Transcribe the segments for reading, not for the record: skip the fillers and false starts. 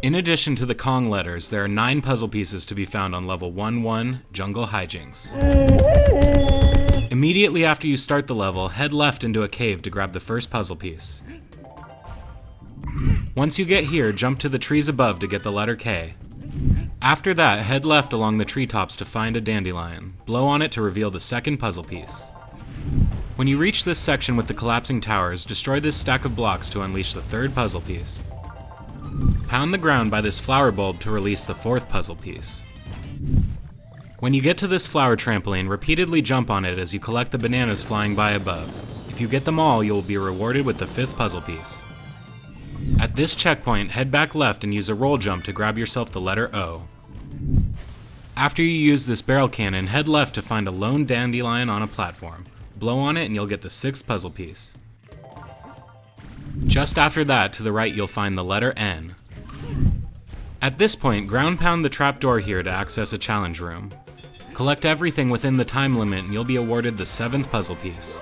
In addition to the Kong letters, there are 9 puzzle pieces to be found on level 1-1, Jungle Hijinks. Immediately after you start the level, head left into a cave to grab the first puzzle piece. Once you get here, jump to the trees above to get the letter K. After that, head left along the treetops to find a dandelion. Blow on it to reveal the second puzzle piece. When you reach this section with the collapsing towers, destroy this stack of blocks to unleash the third puzzle piece. Pound the ground by this flower bulb to release the fourth puzzle piece. When you get to this flower trampoline, repeatedly jump on it as you collect the bananas flying by above. If you get them all, you will be rewarded with the fifth puzzle piece. At this checkpoint, head back left and use a roll jump to grab yourself the letter O. After you use this barrel cannon, head left to find a lone dandelion on a platform. Blow on it and you'll get the sixth puzzle piece. Just after that, to the right, you'll find the letter N. At this point, ground pound the trapdoor here to access a challenge room. Collect everything within the time limit and you'll be awarded the seventh puzzle piece.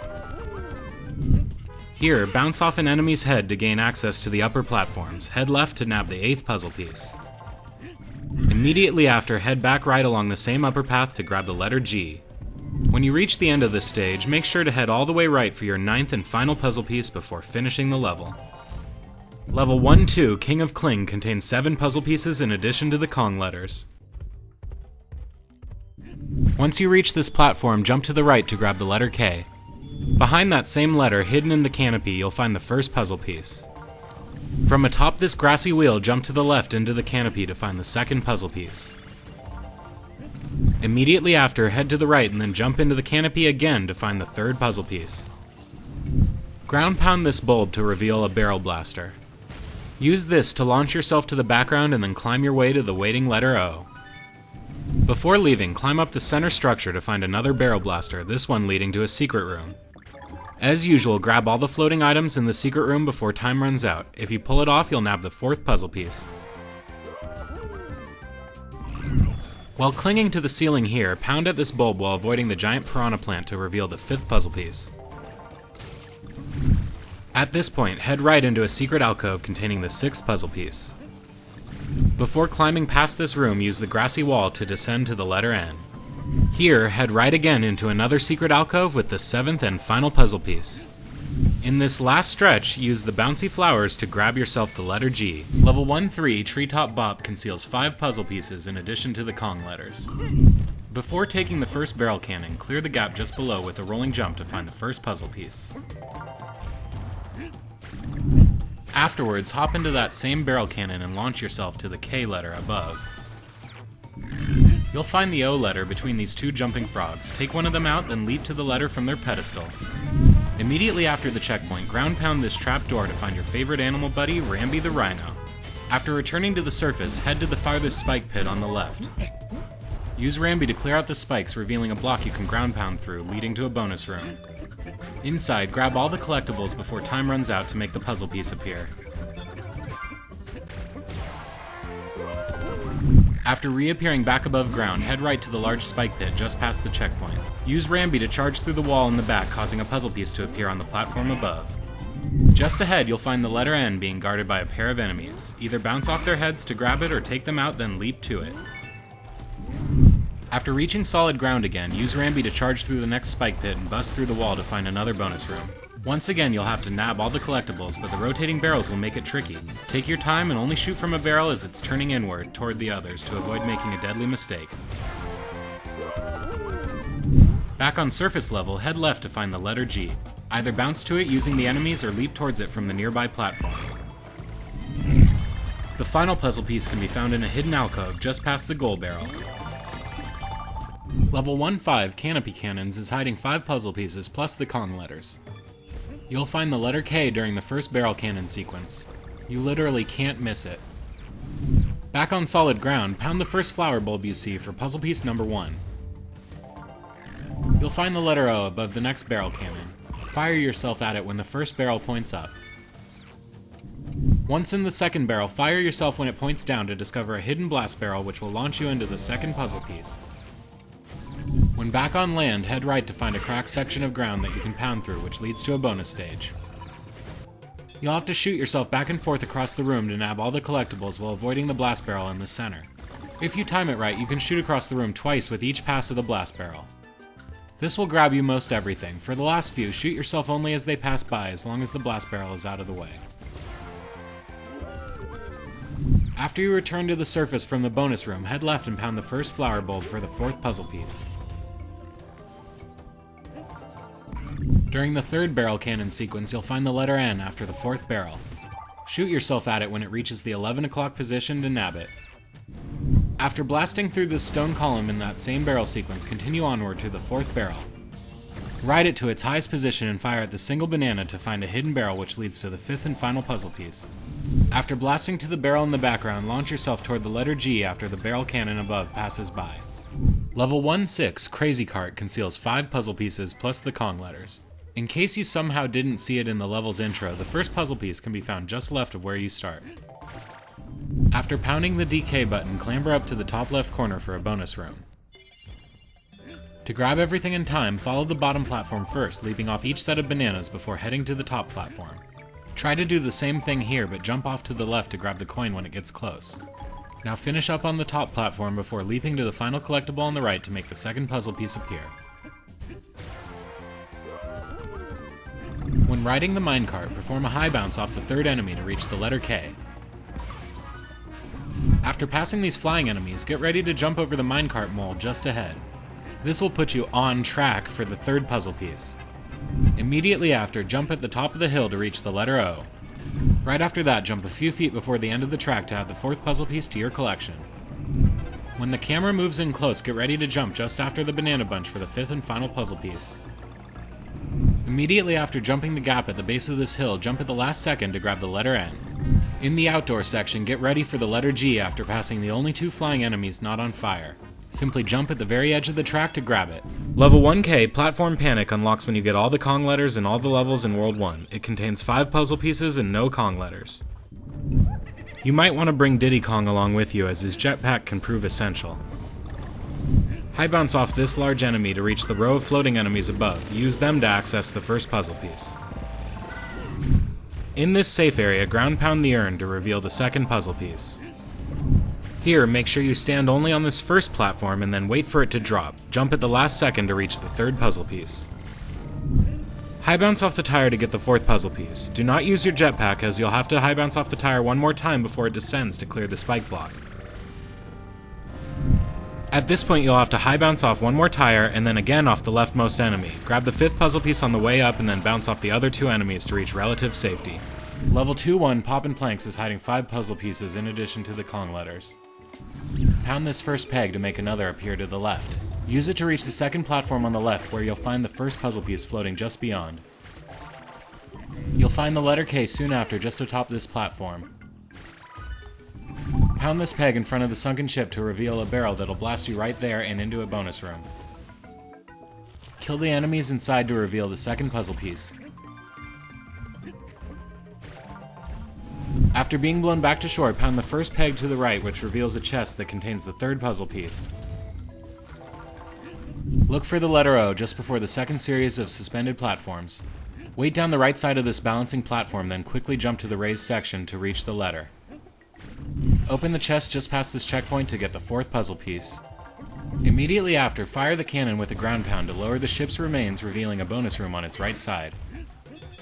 Here, bounce off an enemy's head to gain access to the upper platforms. Head left to nab the eighth puzzle piece. Immediately after, head back right along the same upper path to grab the letter G. When you reach the end of this stage, make sure to head all the way right for your ninth and final puzzle piece before finishing the level. Level 1-2, King of Kling, contains 7 puzzle pieces in addition to the Kong letters. Once you reach this platform, jump to the right to grab the letter K. Behind that same letter, hidden in the canopy, you'll find the first puzzle piece. From atop this grassy wheel, jump to the left into the canopy to find the second puzzle piece. Immediately after, head to the right and then jump into the canopy again to find the third puzzle piece. Ground pound this bulb to reveal a barrel blaster. Use this to launch yourself to the background and then climb your way to the waiting letter O. Before leaving, climb up the center structure to find another barrel blaster, this one leading to a secret room. As usual, grab all the floating items in the secret room before time runs out. If you pull it off, you'll nab the fourth puzzle piece. While clinging to the ceiling here, pound at this bulb while avoiding the giant piranha plant to reveal the fifth puzzle piece. At this point, head right into a secret alcove containing the sixth puzzle piece. Before climbing past this room, use the grassy wall to descend to the letter N. Here, head right again into another secret alcove with the seventh and final puzzle piece. In this last stretch, use the bouncy flowers to grab yourself the letter G. Level 1-3, Treetop Bop conceals 5 puzzle pieces in addition to the Kong letters. Before taking the first barrel cannon, clear the gap just below with a rolling jump to find the first puzzle piece. Afterwards, hop into that same barrel cannon and launch yourself to the K letter above. You'll find the O letter between these two jumping frogs. Take one of them out, then leap to the letter from their pedestal. Immediately after the checkpoint, ground pound this trapdoor to find your favorite animal buddy, Rambi the Rhino. After returning to the surface, head to the farthest spike pit on the left. Use Rambi to clear out the spikes, revealing a block you can ground pound through, leading to a bonus room. Inside, grab all the collectibles before time runs out to make the puzzle piece appear. After reappearing back above ground, head right to the large spike pit just past the checkpoint. Use Rambi to charge through the wall in the back, causing a puzzle piece to appear on the platform above. Just ahead, you'll find the letter N being guarded by a pair of enemies. Either bounce off their heads to grab it or take them out, then leap to it. After reaching solid ground again, use Rambi to charge through the next spike pit and bust through the wall to find another bonus room. Once again, you'll have to nab all the collectibles, but the rotating barrels will make it tricky. Take your time and only shoot from a barrel as it's turning inward toward the others to avoid making a deadly mistake. Back on surface level, head left to find the letter G. Either bounce to it using the enemies or leap towards it from the nearby platform. The final puzzle piece can be found in a hidden alcove just past the goal barrel. Level 1-5, Canopy Cannons, is hiding 5 puzzle pieces plus the Kong letters. You'll find the letter K during the first barrel cannon sequence. You literally can't miss it. Back on solid ground, pound the first flower bulb you see for puzzle piece number 1. You'll find the letter O above the next barrel cannon. Fire yourself at it when the first barrel points up. Once in the second barrel, fire yourself when it points down to discover a hidden blast barrel which will launch you into the second puzzle piece. When back on land, head right to find a cracked section of ground that you can pound through, which leads to a bonus stage. You'll have to shoot yourself back and forth across the room to nab all the collectibles while avoiding the blast barrel in the center. If you time it right, you can shoot across the room twice with each pass of the blast barrel. This will grab you most everything. For the last few, shoot yourself only as they pass by, as long as the blast barrel is out of the way. After you return to the surface from the bonus room, head left and pound the first flower bulb for the 4th puzzle piece. During the 3rd barrel cannon sequence, you'll find the letter N after the 4th barrel. Shoot yourself at it when it reaches the 11 o'clock position to nab it. After blasting through the stone column in that same barrel sequence, continue onward to the 4th barrel. Ride it to its highest position and fire at the single banana to find a hidden barrel which leads to the 5th and final puzzle piece. After blasting to the barrel in the background, launch yourself toward the letter G after the barrel cannon above passes by. Level 1-6, Crazy Cart, conceals 5 puzzle pieces plus the Kong letters. In case you somehow didn't see it in the level's intro, the first puzzle piece can be found just left of where you start. After pounding the DK button, clamber up to the top left corner for a bonus room. To grab everything in time, follow the bottom platform first, leaping off each set of bananas before heading to the top platform. Try to do the same thing here, but jump off to the left to grab the coin when it gets close. Now finish up on the top platform before leaping to the final collectible on the right to make the second puzzle piece appear. When riding the minecart, perform a high bounce off the 3rd enemy to reach the letter K. After passing these flying enemies, get ready to jump over the minecart mole just ahead. This will put you on track for the 3rd puzzle piece. Immediately after, jump at the top of the hill to reach the letter O. Right after that, jump a few feet before the end of the track to add the 4th puzzle piece to your collection. When the camera moves in close, get ready to jump just after the banana bunch for the 5th and final puzzle piece. Immediately after jumping the gap at the base of this hill, jump at the last second to grab the letter N. In the outdoor section, get ready for the letter G after passing the only 2 flying enemies not on fire. Simply jump at the very edge of the track to grab it. Level 1K, Platform Panic, unlocks when you get all the Kong letters in all the levels in World 1. It contains 5 puzzle pieces and no Kong letters. You might want to bring Diddy Kong along with you, as his jetpack can prove essential. High bounce off this large enemy to reach the row of floating enemies above. Use them to access the first puzzle piece. In this safe area, ground pound the urn to reveal the second puzzle piece. Here, make sure you stand only on this first platform and then wait for it to drop. Jump at the last second to reach the 3rd puzzle piece. High bounce off the tire to get the 4th puzzle piece. Do not use your jetpack, as you'll have to high bounce off the tire one more time before it descends to clear the spike block. At this point, you'll have to high bounce off one more tire and then again off the leftmost enemy. Grab the 5th puzzle piece on the way up and then bounce off the other 2 enemies to reach relative safety. Level 2-1, Poppin Planks is hiding 5 puzzle pieces in addition to the Kong letters. Pound this first peg to make another appear to the left. Use it to reach the 2nd platform on the left, where you'll find the first puzzle piece floating just beyond. You'll find the letter K soon after, just atop this platform. Pound this peg in front of the sunken ship to reveal a barrel that'll blast you right there and into a bonus room. Kill the enemies inside to reveal the 2nd puzzle piece. After being blown back to shore, pound the first peg to the right, which reveals a chest that contains the 3rd puzzle piece. Look for the letter O just before the 2nd series of suspended platforms. Wait down the right side of this balancing platform, then quickly jump to the raised section to reach the letter. Open the chest just past this checkpoint to get the 4th puzzle piece. Immediately after, fire the cannon with a ground pound to lower the ship's remains, revealing a bonus room on its right side.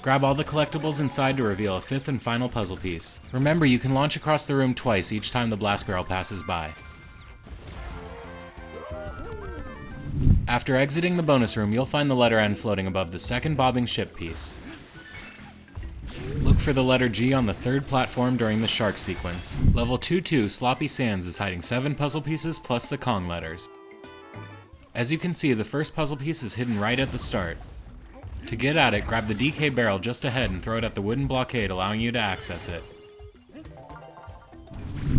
Grab all the collectibles inside to reveal a 5th and final puzzle piece. Remember, you can launch across the room twice each time the blast barrel passes by. After exiting the bonus room, you'll find the letter N floating above the 2nd bobbing ship piece. Look for the letter G on the 3rd platform during the shark sequence. Level 2-2, Sloppy Sands is hiding 7 puzzle pieces plus the Kong letters. As you can see, the first puzzle piece is hidden right at the start. To get at it, grab the DK barrel just ahead and throw it at the wooden blockade, allowing you to access it.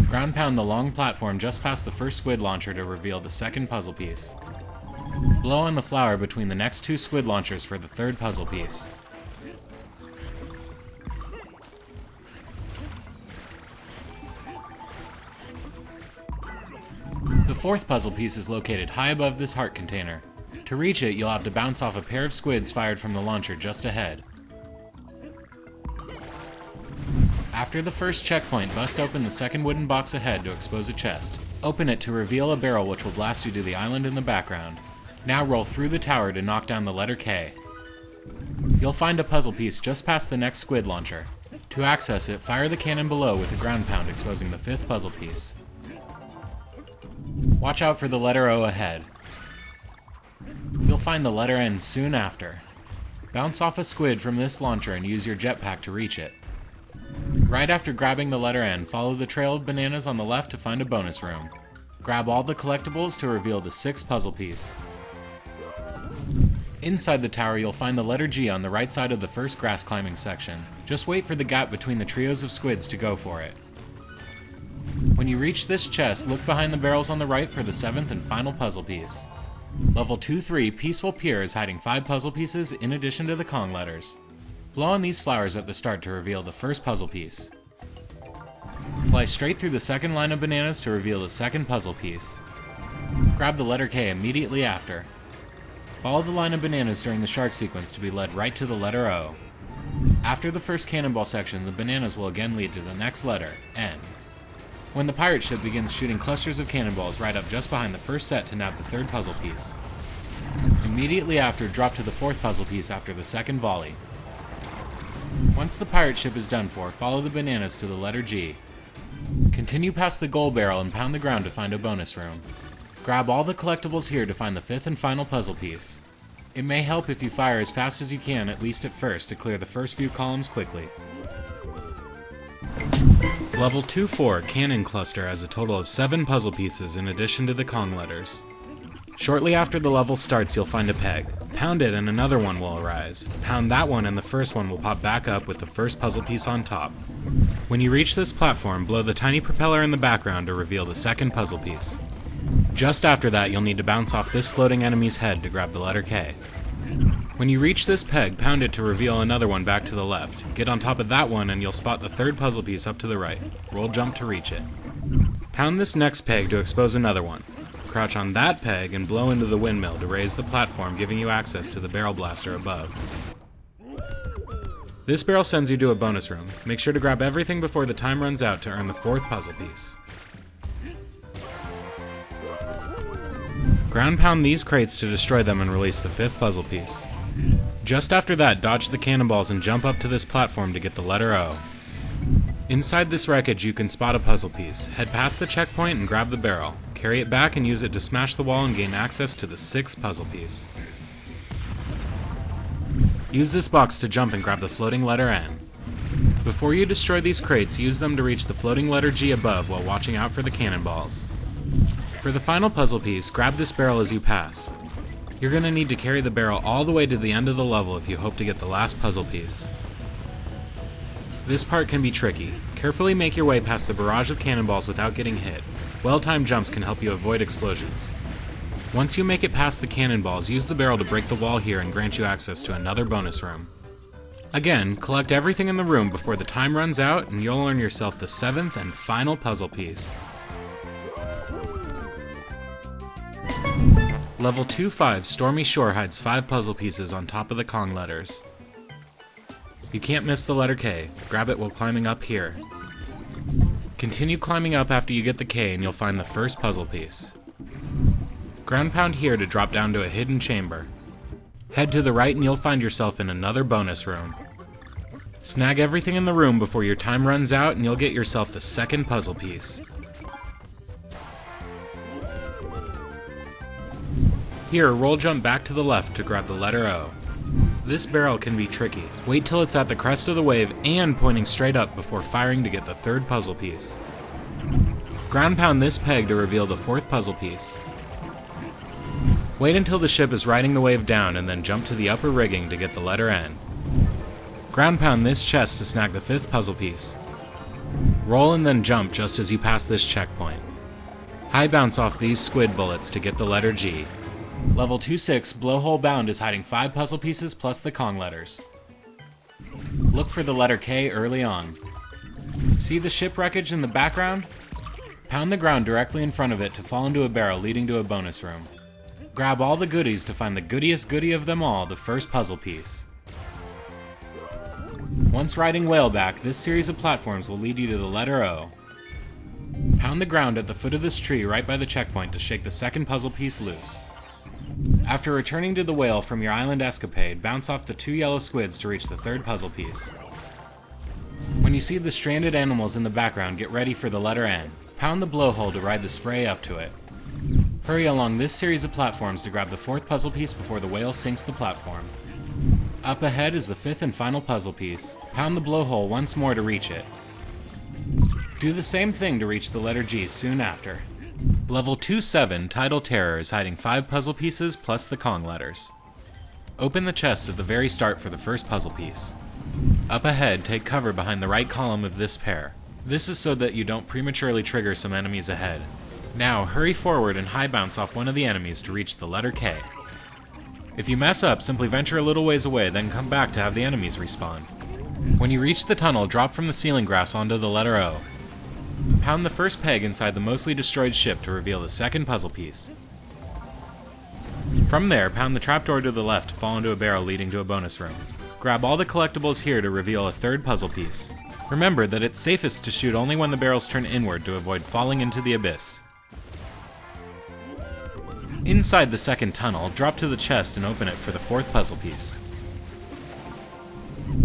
Ground pound the long platform just past the first squid launcher to reveal the 2nd puzzle piece. Blow on the flower between the next 2 squid launchers for the 3rd puzzle piece. The 4th puzzle piece is located high above this heart container. To reach it, you'll have to bounce off a pair of squids fired from the launcher just ahead. After the first checkpoint, bust open the second wooden box ahead to expose a chest. Open it to reveal a barrel which will blast you to the island in the background. Now roll through the tower to knock down the letter K. You'll find a puzzle piece just past the next squid launcher. To access it, fire the cannon below with a ground pound, exposing the 5th puzzle piece. Watch out for the letter O ahead. You'll find the letter N soon after. Bounce off a squid from this launcher and use your jetpack to reach it. Right after grabbing the letter N, follow the trail of bananas on the left to find a bonus room. Grab all the collectibles to reveal the 6th puzzle piece. Inside the tower, you'll find the letter G on the right side of the first grass climbing section. Just wait for the gap between the trios of squids to go for it. When you reach this chest, look behind the barrels on the right for the 7th and final puzzle piece. Level 2-3 Peaceful PIER is hiding 5 puzzle pieces in addition to the Kong letters. Blow on these flowers at the start to reveal the first puzzle piece. Fly straight through the second line of bananas to reveal the second puzzle piece. Grab the letter K immediately after. Follow the line of bananas during the shark sequence to be led right to the letter O. After the first cannonball section, the bananas will again lead to the next letter, N. When the pirate ship begins shooting clusters of cannonballs right up just behind the first set to nab the 3rd puzzle piece. Immediately after, drop to the 4th puzzle piece after the second volley. Once the pirate ship is done for, follow the bananas to the letter G. Continue past the goal barrel and pound the ground to find a bonus room. Grab all the collectibles here to find the 5th and final puzzle piece. It may help if you fire as fast as you can, at least at first, to clear the first few columns quickly. Level 2-4 Cannon Cluster has a total of 7 puzzle pieces in addition to the Kong letters. Shortly after the level starts, you'll find a peg. Pound it and another one will arise. Pound that one and the first one will pop back up with the first puzzle piece on top. When you reach this platform, blow the tiny propeller in the background to reveal the second puzzle piece. Just after that, you'll need to bounce off this floating enemy's head to grab the letter K. When you reach this peg, pound it to reveal another one back to the left. Get on top of that one and you'll spot the 3rd puzzle piece up to the right. Roll jump to reach it. Pound this next peg to expose another one. Crouch on that peg and blow into the windmill to raise the platform, giving you access to the barrel blaster above. This barrel sends you to a bonus room. Make sure to grab everything before the time runs out to earn the 4th puzzle piece. Ground pound these crates to destroy them and release the 5th puzzle piece. Just after that, dodge the cannonballs and jump up to this platform to get the letter O. Inside this wreckage, you can spot a puzzle piece. Head past the checkpoint and grab the barrel. Carry it back and use it to smash the wall and gain access to the 6th puzzle piece. Use this box to jump and grab the floating letter N. Before you destroy these crates, use them to reach the floating letter G above while watching out for the cannonballs. For the final puzzle piece, grab this barrel as you pass. You're going to need to carry the barrel all the way to the end of the level if you hope to get the last puzzle piece. This part can be tricky. Carefully make your way past the barrage of cannonballs without getting hit. Well-timed jumps can help you avoid explosions. Once you make it past the cannonballs, use the barrel to break the wall here and grant you access to another bonus room. Again, collect everything in the room before the time runs out and you'll earn yourself the 7th and final puzzle piece. Level 2-5 Stormy Shore hides 5 puzzle pieces on top of the Kong letters. You can't miss the letter K. Grab it while climbing up here. Continue climbing up after you get the K and you'll find the first puzzle piece. Ground pound here to drop down to a hidden chamber. Head to the right and you'll find yourself in another bonus room. Snag everything in the room before your time runs out and you'll get yourself the 2nd puzzle piece. Here, roll jump back to the left to grab the letter O. This barrel can be tricky. Wait till it's at the crest of the wave and pointing straight up before firing to get the 3rd puzzle piece. Ground pound this peg to reveal the 4th puzzle piece. Wait until the ship is riding the wave down and then jump to the upper rigging to get the letter N. Ground pound this chest to snag the 5th puzzle piece. Roll and then jump just as you pass this checkpoint. High bounce off these squid bullets to get the letter G. Level 2-6 Blowhole Bound is hiding 5 puzzle pieces plus the Kong letters. Look for the letter K early on. See the ship wreckage in the background? Pound the ground directly in front of it to fall into a barrel leading to a bonus room. Grab all the goodies to find the goodiest goodie of them all, the first puzzle piece. Once riding Whaleback, this series of platforms will lead you to the letter O. Pound the ground at the foot of this tree right by the checkpoint to shake the second puzzle piece loose. After returning to the whale from your island escapade, bounce off the 2 yellow squids to reach the third puzzle piece. When you see the stranded animals in the background, get ready for the letter N. Pound the blowhole to ride the spray up to it. Hurry along this series of platforms to grab the 4th puzzle piece before the whale sinks the platform. Up ahead is the 5th and final puzzle piece. Pound the blowhole once more to reach it. Do the same thing to reach the letter G soon after. Level 2-7, Tidal Terror, is hiding 5 puzzle pieces plus the Kong letters. Open the chest at the very start for the first puzzle piece. Up ahead, take cover behind the right column of this pair. This is so that you don't prematurely trigger some enemies ahead. Now, hurry forward and high bounce off one of the enemies to reach the letter K. If you mess up, simply venture a little ways away, then come back to have the enemies respawn. When you reach the tunnel, drop from the ceiling grass onto the letter O. Pound the first peg inside the mostly destroyed ship to reveal the second puzzle piece. From there, pound the trapdoor to the left to fall into a barrel leading to a bonus room. Grab all the collectibles here to reveal a third puzzle piece. Remember that it's safest to shoot only when the barrels turn inward to avoid falling into the abyss. Inside the second tunnel, drop to the chest and open it for the 4th puzzle piece.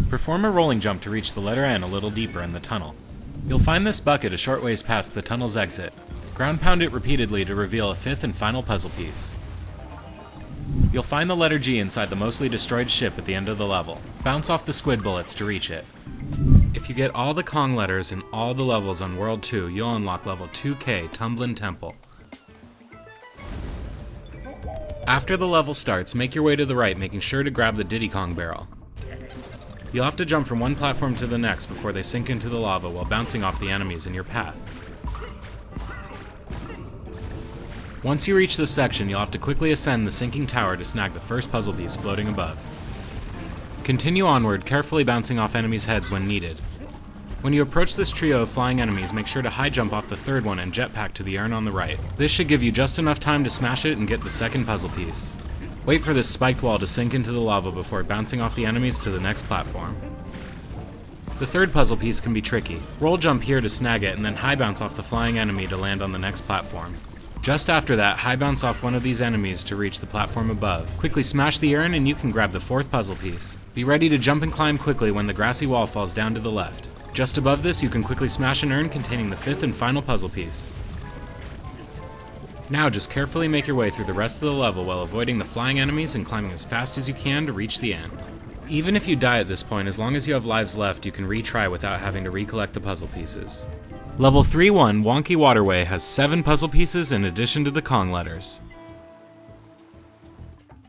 Perform a rolling jump to reach the letter N a little deeper in the tunnel. You'll find this bucket a short ways past the tunnel's exit. Ground pound it repeatedly to reveal a 5th and final puzzle piece. You'll find the letter G inside the mostly destroyed ship at the end of the level. Bounce off the squid bullets to reach it. If you get all the Kong letters in all the levels on World 2, you'll unlock level 2K, TUMBLIN Temple. After the level starts, make your way to the right, making sure to grab the Diddy Kong barrel. You'll have to jump from one platform to the next before they sink into the lava while bouncing off the enemies in your path. Once you reach this section, you'll have to quickly ascend the sinking tower to snag the first puzzle piece floating above. Continue onward, carefully bouncing off enemies' heads when needed. When you approach this trio of flying enemies, make sure to high jump off the third one and jetpack to the urn on the right. This should give you just enough time to smash it and get the second puzzle piece. Wait for this spiked wall to sink into the lava before bouncing off the enemies to the next platform. The third puzzle piece can be tricky. Roll jump here to snag it and then high bounce off the flying enemy to land on the next platform. Just after that, high bounce off one of these enemies to reach the platform above. Quickly smash the urn and you can grab the 4th puzzle piece. Be ready to jump and climb quickly when the grassy wall falls down to the left. Just above this, you can quickly smash an urn containing the 5th and final puzzle piece. Now just carefully make your way through the rest of the level while avoiding the flying enemies and climbing as fast as you can to reach the end. Even if you die at this point, as long as you have lives left, you can retry without having to recollect the puzzle pieces. Level 3-1, Wonky Waterway, has 7 puzzle pieces in addition to the Kong letters.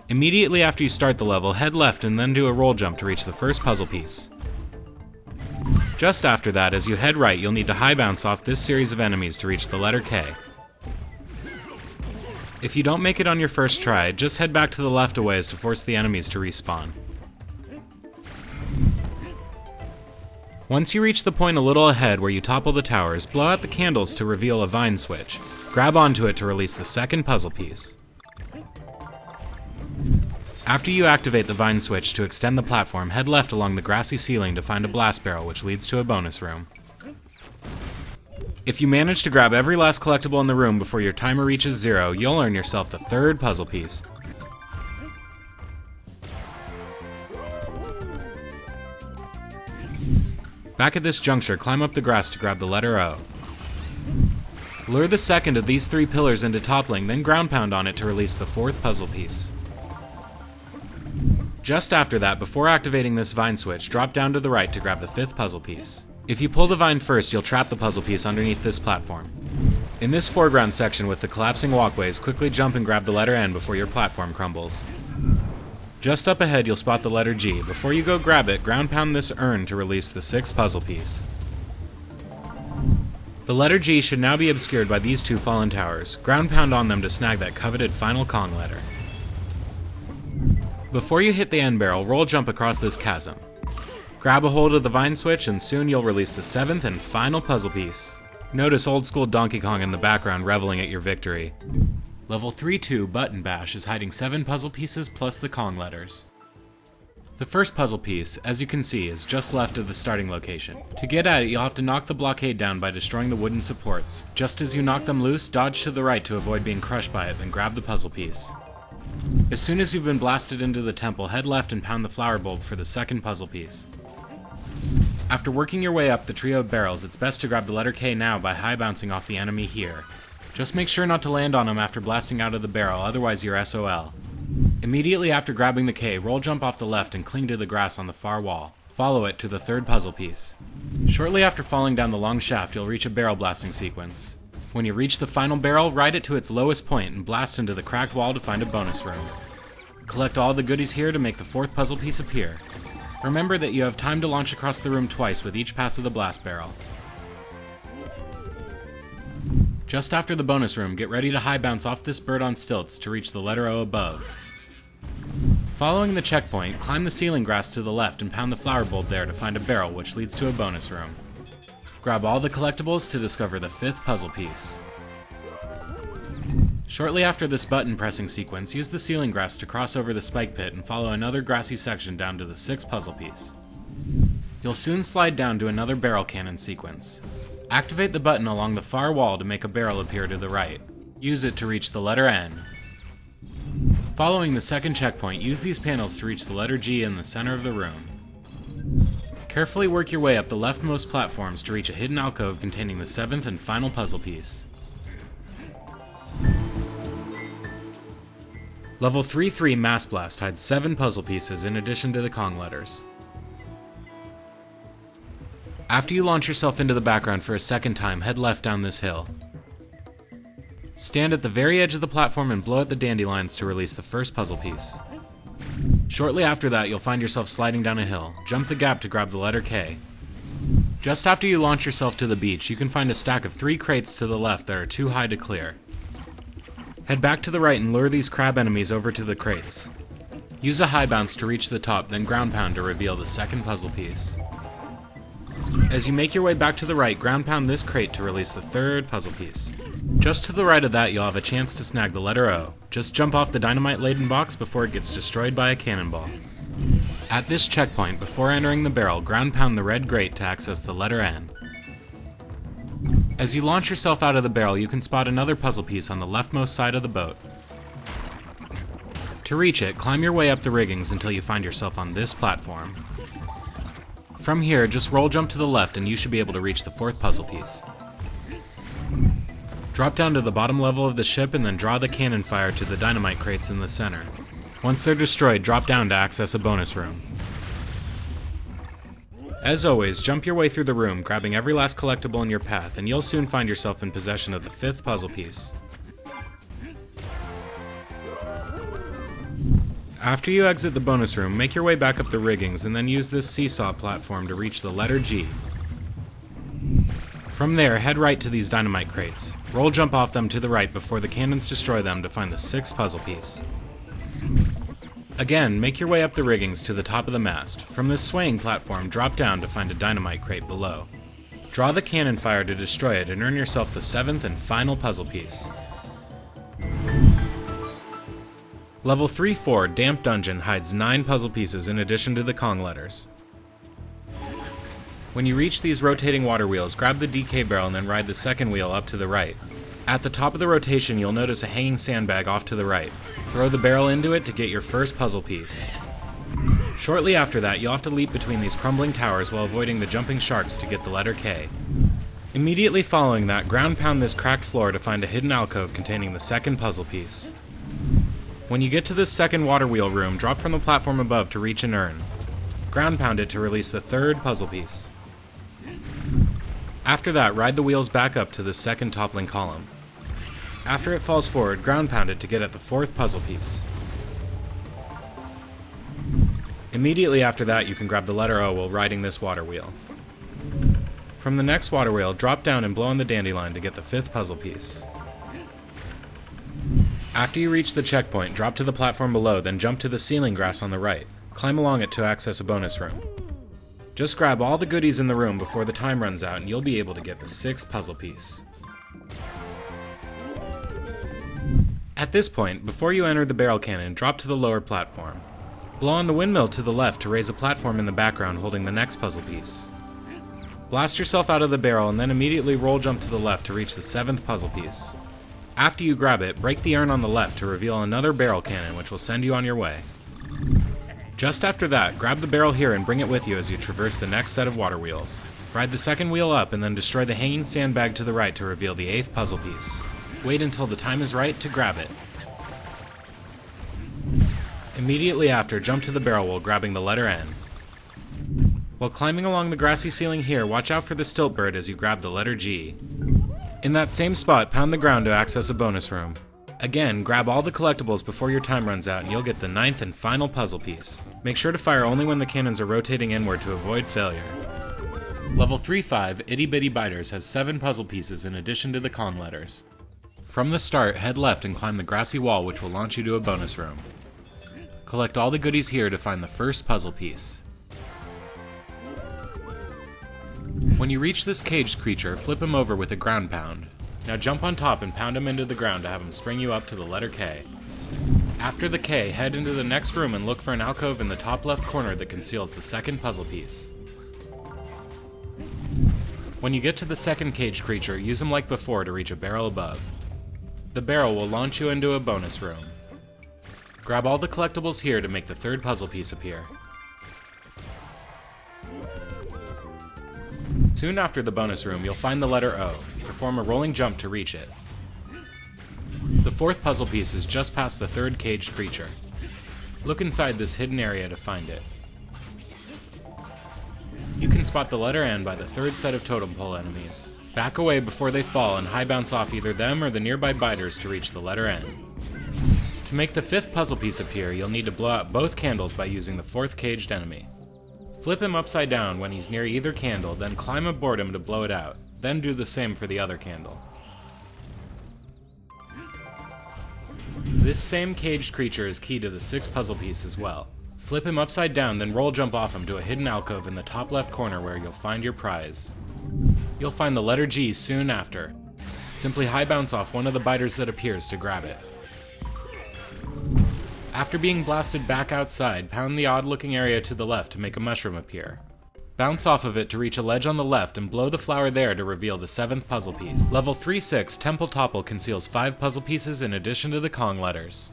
Immediately after you start the level, head left and then do a roll jump to reach the first puzzle piece. Just after that, as you head right, you'll need to high bounce off this series of enemies to reach the letter K. If you don't make it on your first try, just head back to the left a ways to force the enemies to respawn. Once you reach the point a little ahead where you topple the towers, blow out the candles to reveal a vine switch. Grab onto it to release the second puzzle piece. After you activate the vine switch to extend the platform, head left along the grassy ceiling to find a blast barrel which leads to a bonus room. If you manage to grab every last collectible in the room before your timer reaches 0, you'll earn yourself the 3rd puzzle piece. Back at this juncture, climb up the grass to grab the letter O. Lure the second of these 3 pillars into toppling, then ground pound on it to release the 4th puzzle piece. Just after that, before activating this vine switch, drop down to the right to grab the 5th puzzle piece. If you pull the vine first, you'll trap the puzzle piece underneath this platform. In this foreground section with the collapsing walkways, quickly jump and grab the letter N before your platform crumbles. Just up ahead, you'll spot the letter G. Before you go grab it, ground pound this urn to release the 6th puzzle piece. The letter G should now be obscured by these 2 fallen towers. Ground pound on them to snag that coveted final Kong letter. Before you hit the end barrel, roll jump across this chasm. Grab a hold of the vine switch and soon you'll release the 7th and final puzzle piece. Notice old school Donkey Kong in the background reveling at your victory. Level 3-2 Button Bash is hiding 7 puzzle pieces plus the Kong letters. The first puzzle piece, as you can see, is just left of the starting location. To get at it, you'll have to knock the blockade down by destroying the wooden supports. Just as you knock them loose, dodge to the right to avoid being crushed by it, then grab the puzzle piece. As soon as you've been blasted into the temple, head left and pound the flower bulb for the second puzzle piece. After working your way up the trio of barrels, it's best to grab the letter K now by high bouncing off the enemy here. Just make sure not to land on him after blasting out of the barrel, otherwise you're SOL. Immediately after grabbing the K, roll jump off the left and cling to the grass on the far wall. Follow it to the third puzzle piece. Shortly after falling down the long shaft, you'll reach a barrel blasting sequence. When you reach the final barrel, ride it to its lowest point and blast into the cracked wall to find a bonus room. Collect all the goodies here to make the fourth puzzle piece appear. Remember that you have time to launch across the room twice with each pass of the blast barrel. Just after the bonus room, get ready to high bounce off this bird on stilts to reach the letter O above. Following the checkpoint, climb the ceiling grass to the left and pound the flower bulb there to find a barrel which leads to a bonus room. Grab all the collectibles to discover the fifth puzzle piece. Shortly after this button pressing sequence, use the ceiling grass to cross over the spike pit and follow another grassy section down to the sixth puzzle piece. You'll soon slide down to another barrel cannon sequence. Activate the button along the far wall to make a barrel appear to the right. Use it to reach the letter N. Following the second checkpoint, use these panels to reach the letter G in the center of the room. Carefully work your way up the leftmost platforms to reach a hidden alcove containing the seventh and final puzzle piece. Level 3-3 Mass Blast hides 7 puzzle pieces in addition to the Kong letters. After you launch yourself into the background for a second time, head left down this hill. Stand at the very edge of the platform and blow at the dandelions to release the first puzzle piece. Shortly after that, you'll find yourself sliding down a hill. Jump the gap to grab the letter K. Just after you launch yourself to the beach, you can find a stack of 3 crates to the left that are too high to clear. Head back to the right and lure these crab enemies over to the crates. Use a high bounce to reach the top, then ground pound to reveal the second puzzle piece. As you make your way back to the right, ground pound this crate to release the third puzzle piece. Just to the right of that, you'll have a chance to snag the letter O. Just jump off the dynamite-laden box before it gets destroyed by a cannonball. At this checkpoint, before entering the barrel, ground pound the red grate to access the letter N. As you launch yourself out of the barrel, you can spot another puzzle piece on the leftmost side of the boat. To reach it, climb your way up the riggings until you find yourself on this platform. From here, just roll jump to the left and you should be able to reach the fourth puzzle piece. Drop down to the bottom level of the ship and then draw the cannon fire to the dynamite crates in the center. Once they're destroyed, drop down to access a bonus room. As always, jump your way through the room, grabbing every last collectible in your path, and you'll soon find yourself in possession of the fifth puzzle piece. After you exit the bonus room, make your way back up the riggings and then use this seesaw platform to reach the letter G. From there, head right to these dynamite crates. Roll jump off them to the right before the cannons destroy them to find the sixth puzzle piece. Again, make your way up the riggings to the top of the mast. From this swaying platform, drop down to find a dynamite crate below. Draw the cannon fire to destroy it and earn yourself the seventh and final puzzle piece. Level 3-4 Damp Dungeon hides 9 puzzle pieces in addition to the Kong letters. When you reach these rotating water wheels, grab the DK barrel and then ride the second wheel up to the right. At the top of the rotation, you'll notice a hanging sandbag off to the right. Throw the barrel into it to get your first puzzle piece. Shortly after that, you'll have to leap between these crumbling towers while avoiding the jumping sharks to get the letter K. Immediately following that, ground pound this cracked floor to find a hidden alcove containing the second puzzle piece. When you get to this second water wheel room, drop from the platform above to reach an urn. Ground pound it to release the third puzzle piece. After that, ride the wheels back up to the second toppling column. After it falls forward, ground pound it to get at the fourth puzzle piece. Immediately after that, you can grab the letter O while riding this water wheel. From the next water wheel, drop down and blow on the dandelion to get the fifth puzzle piece. After you reach the checkpoint, drop to the platform below, then jump to the ceiling grass on the right. Climb along it to access a bonus room. Just grab all the goodies in the room before the time runs out and you'll be able to get the sixth puzzle piece. At this point, before you enter the barrel cannon, drop to the lower platform. Blow on the windmill to the left to raise a platform in the background holding the next puzzle piece. Blast yourself out of the barrel and then immediately roll jump to the left to reach the 7th puzzle piece. After you grab it, break the urn on the left to reveal another barrel cannon which will send you on your way. Just after that, grab the barrel here and bring it with you as you traverse the next set of water wheels. Ride the second wheel up and then destroy the hanging sandbag to the right to reveal the 8th puzzle piece. Wait until the time is right to grab it. Immediately after, jump to the barrel while grabbing the letter N. While climbing along the grassy ceiling here, watch out for the stilt bird as you grab the letter G. In that same spot, pound the ground to access a bonus room. Again, grab all the collectibles before your time runs out and you'll get the 9th and final puzzle piece. Make sure to fire only when the cannons are rotating inward to avoid failure. Level 3-5, Itty Bitty Biters has 7 puzzle pieces in addition to the Kong letters. From the start, head left and climb the grassy wall which will launch you to a bonus room. Collect all the goodies here to find the first puzzle piece. When you reach this caged creature, flip him over with a ground pound. Now jump on top and pound him into the ground to have him spring you up to the letter K. After the K, head into the next room and look for an alcove in the top left corner that conceals the 2nd puzzle piece. When you get to the 2nd caged creature, use him like before to reach a barrel above. The barrel will launch you into a bonus room. Grab all the collectibles here to make the 3rd puzzle piece appear. Soon after the bonus room, you'll find the letter O. Perform a rolling jump to reach it. The 4th puzzle piece is just past the 3rd caged creature. Look inside this hidden area to find it. You can spot the letter N by the 3rd set of totem pole enemies. Back away before they fall and high bounce off either them or the nearby biters to reach the letter N. To make the 5th puzzle piece appear, you'll need to blow out both candles by using the 4th caged enemy. Flip him upside down when he's near either candle, then climb aboard him to blow it out. Then do the same for the other candle. This same caged creature is key to the 6th puzzle piece as well. Flip him upside down, then roll jump off him to a hidden alcove in the top left corner where you'll find your prize. You'll find the letter G soon after. Simply high bounce off one of the biters that appears to grab it. After being blasted back outside, pound the odd-looking area to the left to make a mushroom appear. Bounce off of it to reach a ledge on the left and blow the flower there to reveal the 7th puzzle piece. Level 3-6, Temple Topple conceals 5 puzzle pieces in addition to the Kong letters.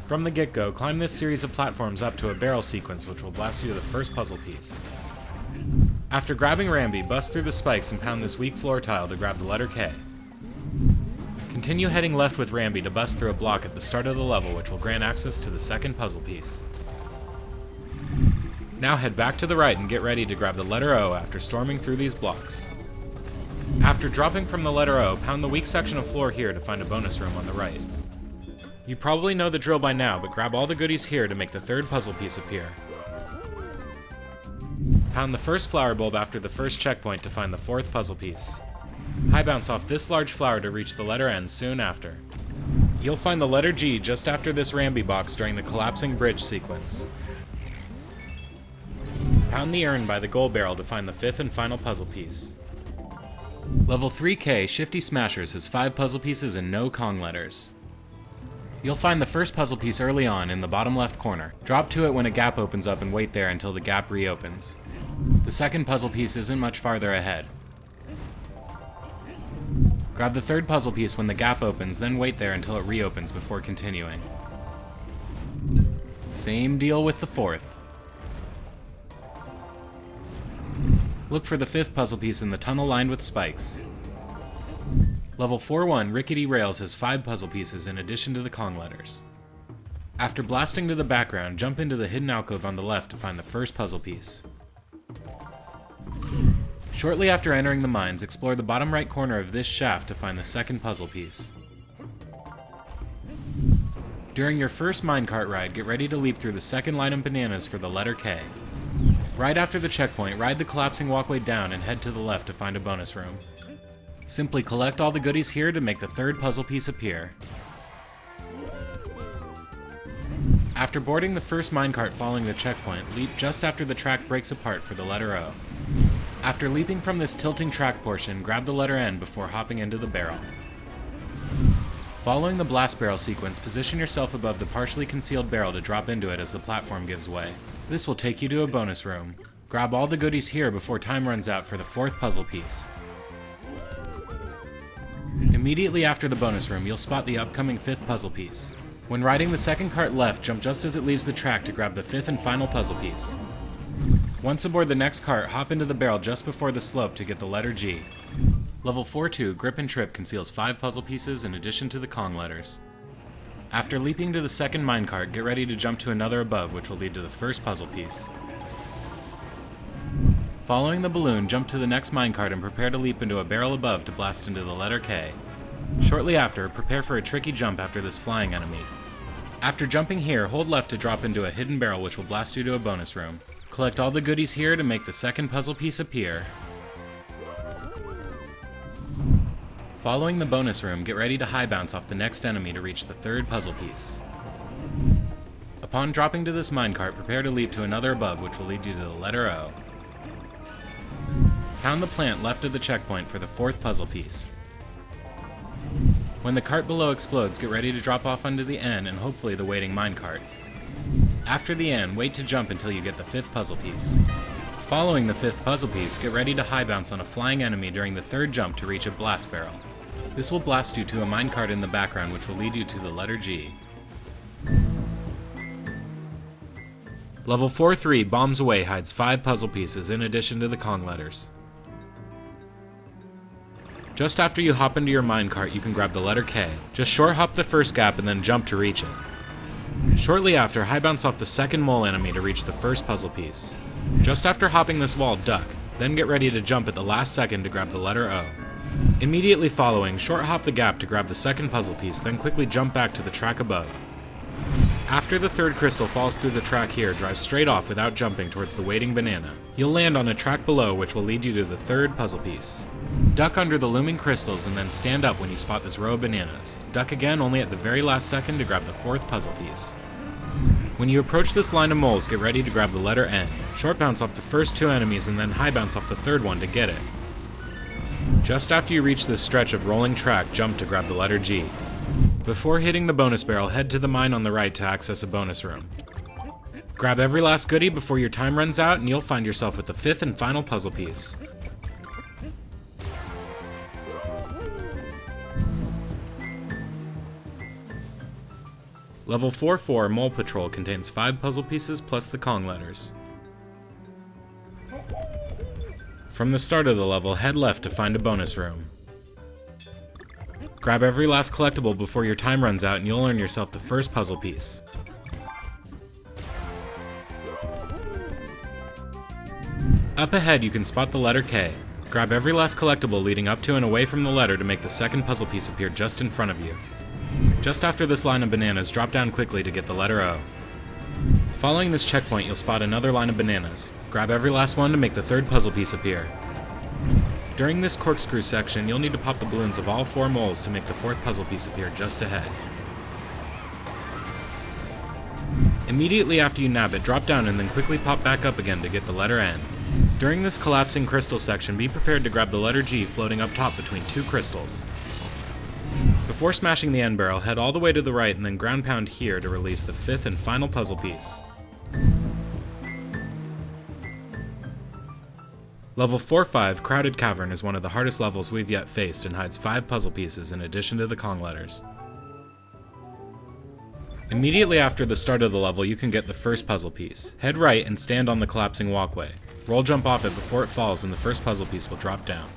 From the get-go, climb this series of platforms up to a barrel sequence which will blast you to the first puzzle piece. After grabbing Rambi, bust through the spikes and pound this weak floor tile to grab the letter K. Continue heading left with Rambi to bust through a block at the start of the level which will grant access to the 2nd puzzle piece. Now head back to the right and get ready to grab the letter O after storming through these blocks. After dropping from the letter O, pound the weak section of floor here to find a bonus room on the right. You probably know the drill by now, but grab all the goodies here to make the 3rd puzzle piece appear. Pound the first flower bulb after the first checkpoint to find the 4th puzzle piece. High bounce off this large flower to reach the letter N soon after. You'll find the letter G just after this Rambi box during the collapsing bridge sequence. Pound the urn by the gold barrel to find the 5th and final puzzle piece. Level 3K, Shifty Smashers has 5 puzzle pieces and no Kong letters. You'll find the first puzzle piece early on in the bottom left corner. Drop to it when a gap opens up and wait there until the gap reopens. The 2nd puzzle piece isn't much farther ahead. Grab the 3rd puzzle piece when the gap opens, then wait there until it reopens before continuing. Same deal with the 4th. Look for the 5th puzzle piece in the tunnel lined with spikes. Level 4-1, Rickety Rails has 5 puzzle pieces in addition to the Kong letters. After blasting to the background, jump into the hidden alcove on the left to find the first puzzle piece. Shortly after entering the mines, explore the bottom right corner of this shaft to find the 2nd puzzle piece. During your first minecart ride, get ready to leap through the 2nd line of bananas for the letter K. Right after the checkpoint, ride the collapsing walkway down and head to the left to find a bonus room. Simply collect all the goodies here to make the 3rd puzzle piece appear. After boarding the first minecart following the checkpoint, leap just after the track breaks apart for the letter O. After leaping from this tilting track portion, grab the letter N before hopping into the barrel. Following the blast barrel sequence, position yourself above the partially concealed barrel to drop into it as the platform gives way. This will take you to a bonus room. Grab all the goodies here before time runs out for the 4th puzzle piece. Immediately after the bonus room, you'll spot the upcoming 5th puzzle piece. When riding the second cart left, jump just as it leaves the track to grab the 5th and final puzzle piece. Once aboard the next cart, hop into the barrel just before the slope to get the letter G. Level 4-2, Grip and Trip conceals 5 puzzle pieces in addition to the Kong letters. After leaping to the second minecart, get ready to jump to another above, which will lead to the first puzzle piece. Following the balloon, jump to the next minecart and prepare to leap into a barrel above to blast into the letter K. Shortly after, prepare for a tricky jump after this flying enemy. After jumping here, hold left to drop into a hidden barrel which will blast you to a bonus room. Collect all the goodies here to make the second puzzle piece appear. Following the bonus room, get ready to high bounce off the next enemy to reach the 3rd puzzle piece. Upon dropping to this minecart, prepare to leap to another above which will lead you to the letter O. Pound the plant left of the checkpoint for the 4th puzzle piece. When the cart below explodes, get ready to drop off onto the N and hopefully the waiting minecart. After the N, wait to jump until you get the 5th puzzle piece. Following the 5th puzzle piece, get ready to high bounce on a flying enemy during the 3rd jump to reach a blast barrel. This will blast you to a minecart in the background which will lead you to the letter G. Level 4-3, Bombs Away hides 5 puzzle pieces in addition to the Kong letters. Just after you hop into your minecart, you can grab the letter K. Just short hop the first gap and then jump to reach it. Shortly after, high bounce off the second mole enemy to reach the 1st puzzle piece. Just after hopping this wall, duck, then get ready to jump at the last second to grab the letter O. Immediately following, short hop the gap to grab the 2nd puzzle piece, then quickly jump back to the track above. After the 3rd crystal falls through the track here, drive straight off without jumping towards the waiting banana. You'll land on a track below which will lead you to the 3rd puzzle piece. Duck under the looming crystals and then stand up when you spot this row of bananas. Duck again only at the very last second to grab the 4th puzzle piece. When you approach this line of moles, get ready to grab the letter N. Short bounce off the first 2 enemies and then high bounce off the 3rd one to get it. Just after you reach this stretch of rolling track, jump to grab the letter G. Before hitting the bonus barrel, head to the mine on the right to access a bonus room. Grab every last goodie before your time runs out and you'll find yourself with the 5th and final puzzle piece. Level 4-4, Mole Patrol contains 5 puzzle pieces plus the Kong letters. From the start of the level, head left to find a bonus room. Grab every last collectible before your time runs out and you'll earn yourself the 1st puzzle piece. Up ahead you can spot the letter K. Grab every last collectible leading up to and away from the letter to make the 2nd puzzle piece appear just in front of you. Just after this line of bananas, drop down quickly to get the letter O. Following this checkpoint, you'll spot another line of bananas. Grab every last one to make the 3rd puzzle piece appear. During this corkscrew section, you'll need to pop the balloons of all 4 moles to make the 4th puzzle piece appear just ahead. Immediately after you nab it, drop down and then quickly pop back up again to get the letter N. During this collapsing crystal section, be prepared to grab the letter G floating up top between 2 crystals. Before smashing the N barrel, head all the way to the right and then ground pound here to release the 5th and final puzzle piece. Level 4-5, Crowded Cavern is one of the hardest levels we've yet faced and hides 5 puzzle pieces in addition to the Kong letters. Immediately after the start of the level, you can get the 1st puzzle piece. Head right and stand on the collapsing walkway. Roll jump off it before it falls and the 1st puzzle piece will drop down.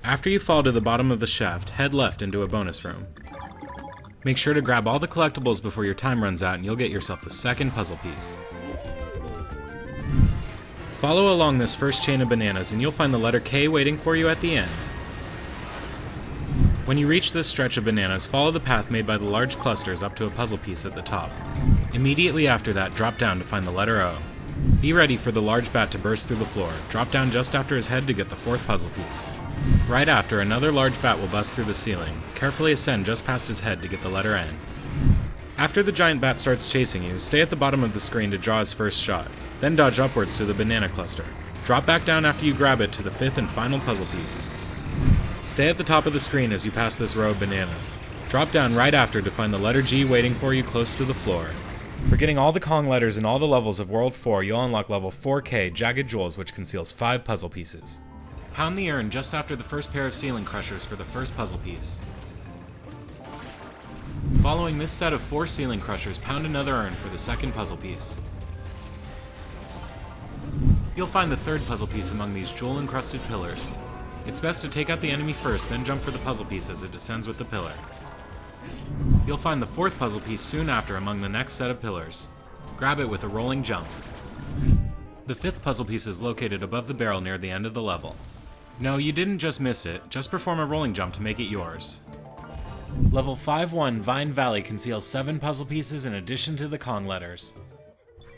After you fall to the bottom of the shaft, head left into a bonus room. Make sure to grab all the collectibles before your time runs out and you'll get yourself the 2nd puzzle piece. Follow along this first chain of bananas and you'll find the letter K waiting for you at the end. When you reach this stretch of bananas, follow the path made by the large clusters up to a puzzle piece at the top. Immediately after that, drop down to find the letter O. Be ready for the large bat to burst through the floor. Drop down just after his head to get the 4th puzzle piece. Right after, another large bat will bust through the ceiling. Carefully ascend just past his head to get the letter N. After the giant bat starts chasing you, stay at the bottom of the screen to draw his first shot. Then dodge upwards to the banana cluster. Drop back down after you grab it to the 5th and final puzzle piece. Stay at the top of the screen as you pass this row of bananas. Drop down right after to find the letter G waiting for you close to the floor. For getting all the Kong letters in all the levels of World 4, you'll unlock level 4K, Jagged Jewels, which conceals 5 puzzle pieces. Pound the urn just after the first pair of ceiling crushers for the first puzzle piece. Following this set of 4 ceiling crushers, pound another urn for the second puzzle piece. You'll find the third puzzle piece among these jewel-encrusted pillars. It's best to take out the enemy first, then jump for the puzzle piece as it descends with the pillar. You'll find the fourth puzzle piece soon after among the next set of pillars. Grab it with a rolling jump. The fifth puzzle piece is located above the barrel near the end of the level. No, you didn't just miss it, just perform a rolling jump to make it yours. Level 5-1 Vine Valley conceals 7 puzzle pieces in addition to the Kong letters.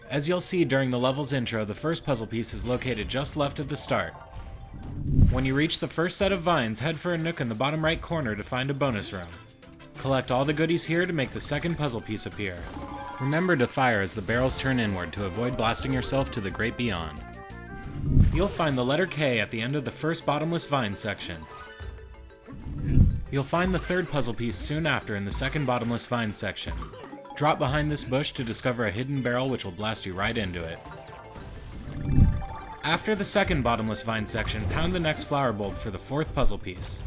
As you'll see during the level's intro, the first puzzle piece is located just left at the start. When you reach the first set of vines, head for a nook in the bottom right corner to find a bonus room. Collect all the goodies here to make the second puzzle piece appear. Remember to fire as the barrels turn inward to avoid blasting yourself to the great beyond. You'll find the letter K at the end of the first bottomless vine section. You'll find the third puzzle piece soon after in the second bottomless vine section. Drop behind this bush to discover a hidden barrel which will blast you right into it. After the second bottomless vine section, pound the next flower bulb for the fourth puzzle piece.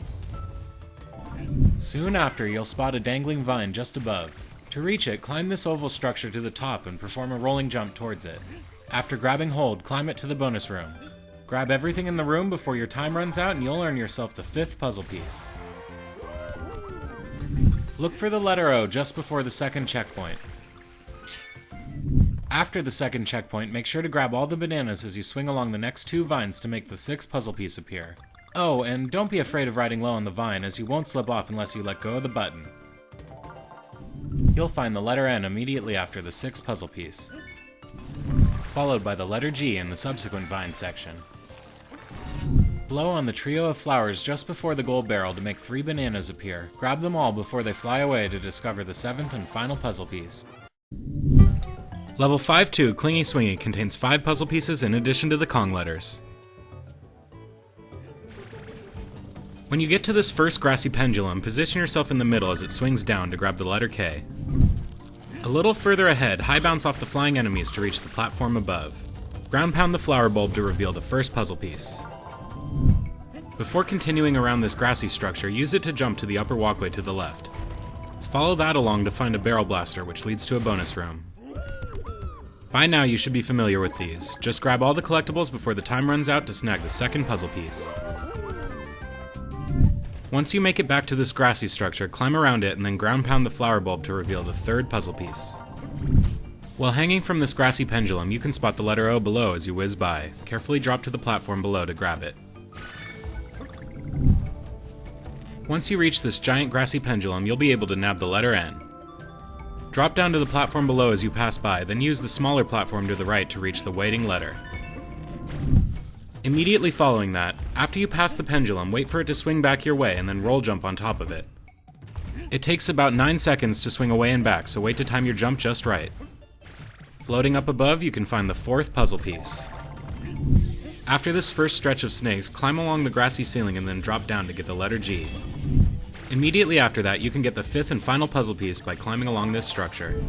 Soon after, you'll spot a dangling vine just above. To reach it, climb this oval structure to the top and perform a rolling jump towards it. After grabbing hold, climb it to the bonus room. Grab everything in the room before your time runs out and you'll earn yourself the fifth puzzle piece. Look for the letter O just before the second checkpoint. After the second checkpoint, make sure to grab all the bananas as you swing along the next 2 vines to make the sixth puzzle piece appear. Oh, and don't be afraid of riding low on the vine, as you won't slip off unless you let go of the button. You'll find the letter N immediately after the sixth puzzle piece, followed by the letter G in the subsequent vine section. Blow on the trio of flowers just before the gold barrel to make 3 bananas appear. Grab them all before they fly away to discover the 7th and final puzzle piece. Level 5-2 Clingy Swingy contains 5 puzzle pieces in addition to the Kong letters. When you get to this first grassy pendulum, position yourself in the middle as it swings down to grab the letter K. A little further ahead, high bounce off the flying enemies to reach the platform above. Ground pound the flower bulb to reveal the first puzzle piece. Before continuing around this grassy structure, use it to jump to the upper walkway to the left. Follow that along to find a barrel blaster, which leads to a bonus room. By now you should be familiar with these. Just grab all the collectibles before the time runs out to snag the second puzzle piece. Once you make it back to this grassy structure, climb around it and then ground pound the flower bulb to reveal the third puzzle piece. While hanging from this grassy pendulum, you can spot the letter O below as you whiz by. Carefully drop to the platform below to grab it. Once you reach this giant grassy pendulum, you'll be able to nab the letter N. Drop down to the platform below as you pass by, then use the smaller platform to the right to reach the waiting letter. Immediately following that, after you pass the pendulum, wait for it to swing back your way and then roll jump on top of it. It takes about 9 seconds to swing away and back, so wait to time your jump just right. Floating up above, you can find the fourth puzzle piece. After this first stretch of snakes, climb along the grassy ceiling and then drop down to get the letter G. Immediately after that, you can get the fifth and final puzzle piece by climbing along this structure.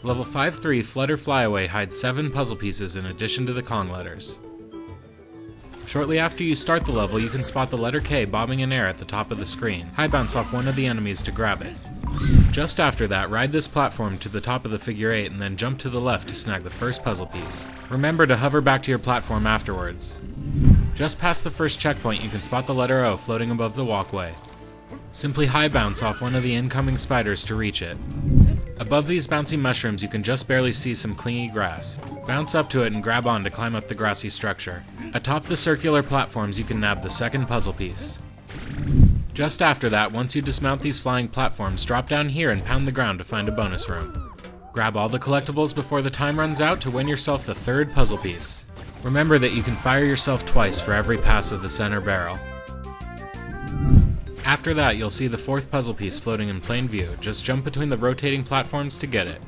Level 5-3 Flutter Flyaway hides 7 puzzle pieces in addition to the Kong letters. Shortly after you start the level, you can spot the letter K bobbing in air at the top of the screen. High bounce off one of the enemies to grab it. Just after that, ride this platform to the top of the figure 8 and then jump to the left to snag the first puzzle piece. Remember to hover back to your platform afterwards. Just past the first checkpoint, you can spot the letter O floating above the walkway. Simply high bounce off one of the incoming spiders to reach it. Above these bouncy mushrooms, you can just barely see some clingy grass. Bounce up to it and grab on to climb up the grassy structure. Atop the circular platforms, you can nab the second puzzle piece. Just after that, once you dismount these flying platforms, drop down here and pound the ground to find a bonus room. Grab all the collectibles before the time runs out to win yourself the third puzzle piece. Remember that you can fire yourself twice for every pass of the center barrel. After that, you'll see the fourth puzzle piece floating in plain view. Just jump between the rotating platforms to get it.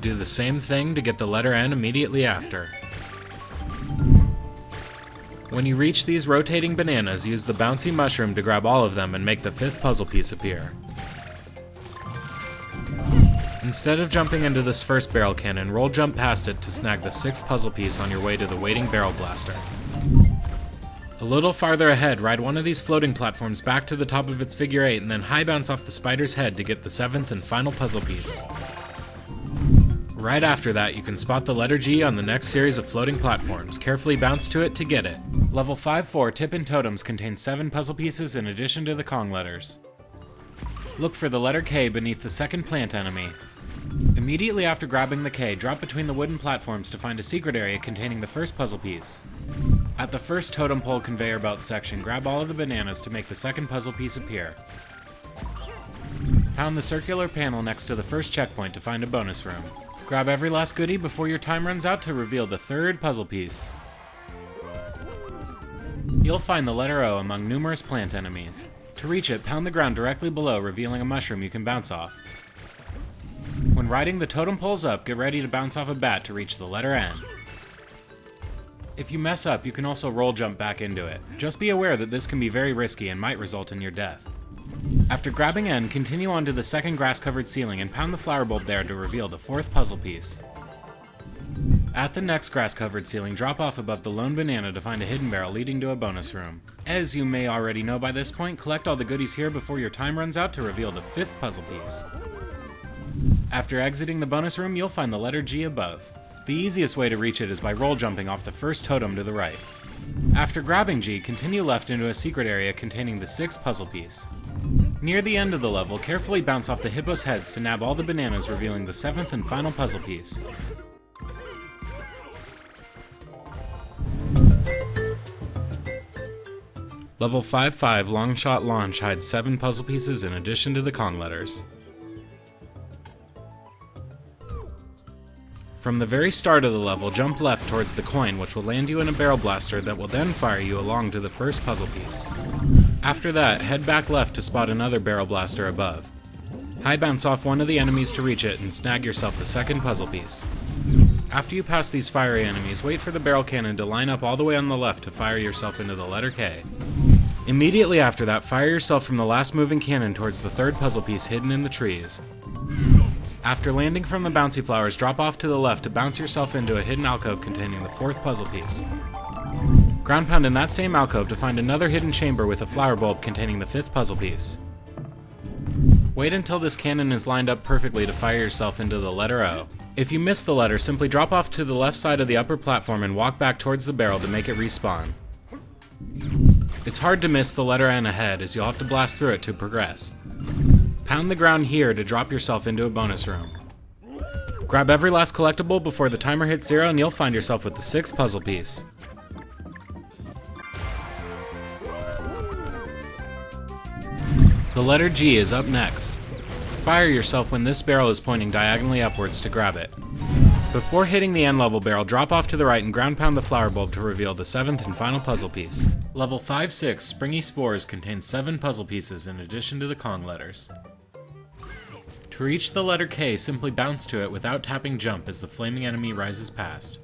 Do the same thing to get the letter N immediately after. When you reach these rotating bananas, use the bouncy mushroom to grab all of them and make the 5th puzzle piece appear. Instead of jumping into this first barrel cannon, roll jump past it to snag the 6th puzzle piece on your way to the waiting barrel blaster. A little farther ahead, ride one of these floating platforms back to the top of its figure 8 and then high bounce off the spider's head to get the 7th and final puzzle piece. Right after that, you can spot the letter G on the next series of floating platforms. Carefully bounce to it to get it. Level 5-4 TIPPIN Totems contains 7 puzzle pieces in addition to the Kong letters. Look for the letter K beneath the second plant enemy. Immediately after grabbing the K, drop between the wooden platforms to find a secret area containing the first puzzle piece. At the first totem pole conveyor belt section, grab all of the bananas to make the second puzzle piece appear. Pound the circular panel next to the first checkpoint to find a bonus room. Grab every last goodie before your time runs out to reveal the 3rd puzzle piece. You'll find the letter O among numerous plant enemies. To reach it, pound the ground directly below, revealing a mushroom you can bounce off. When riding the totem poles up, get ready to bounce off a bat to reach the letter N. If you mess up, you can also roll jump back into it. Just be aware that this can be very risky and might result in your death. After grabbing N, continue on to the second grass-covered ceiling and pound the flower bulb there to reveal the 4th puzzle piece. At the next grass-covered ceiling, drop off above the lone banana to find a hidden barrel leading to a bonus room. As you may already know by this point, collect all the goodies here before your time runs out to reveal the 5th puzzle piece. After exiting the bonus room, you'll find the letter G above. The easiest way to reach it is by roll jumping off the first totem to the right. After grabbing G, continue left into a secret area containing the 6th puzzle piece. Near the end of the level, carefully bounce off the hippos' heads to nab all the bananas, revealing the 7th and final puzzle piece. Level 5-5 LONGSHOT Launch hides 7 puzzle pieces in addition to the Kong letters. From the very start of the level, jump left towards the coin, which will land you in a barrel blaster that will then fire you along to the first puzzle piece. After that, head back left to spot another barrel blaster above. High bounce off one of the enemies to reach it and snag yourself the 2nd puzzle piece. After you pass these fiery enemies, wait for the barrel cannon to line up all the way on the left to fire yourself into the letter K. Immediately after that, fire yourself from the last moving cannon towards the 3rd puzzle piece hidden in the trees. After landing from the bouncy flowers, drop off to the left to bounce yourself into a hidden alcove containing the 4th puzzle piece. Ground pound in that same alcove to find another hidden chamber with a flower bulb containing the 5th puzzle piece. Wait until this cannon is lined up perfectly to fire yourself into the letter O. If you miss the letter, simply drop off to the left side of the upper platform and walk back towards the barrel to make it respawn. It's hard to miss the letter N ahead, as you'll have to blast through it to progress. Pound the ground here to drop yourself into a bonus room. Grab every last collectible before the timer hits 0 and you'll find yourself with the 6th puzzle piece. The letter G is up next. Fire yourself when this barrel is pointing diagonally upwards to grab it. Before hitting the end level barrel, drop off to the right and ground pound the flower bulb to reveal the 7th and final puzzle piece. Level 5-6 Springy Spores contains 7 puzzle pieces in addition to the Kong letters. To reach the letter K, simply bounce to it without tapping jump as the flaming enemy rises past.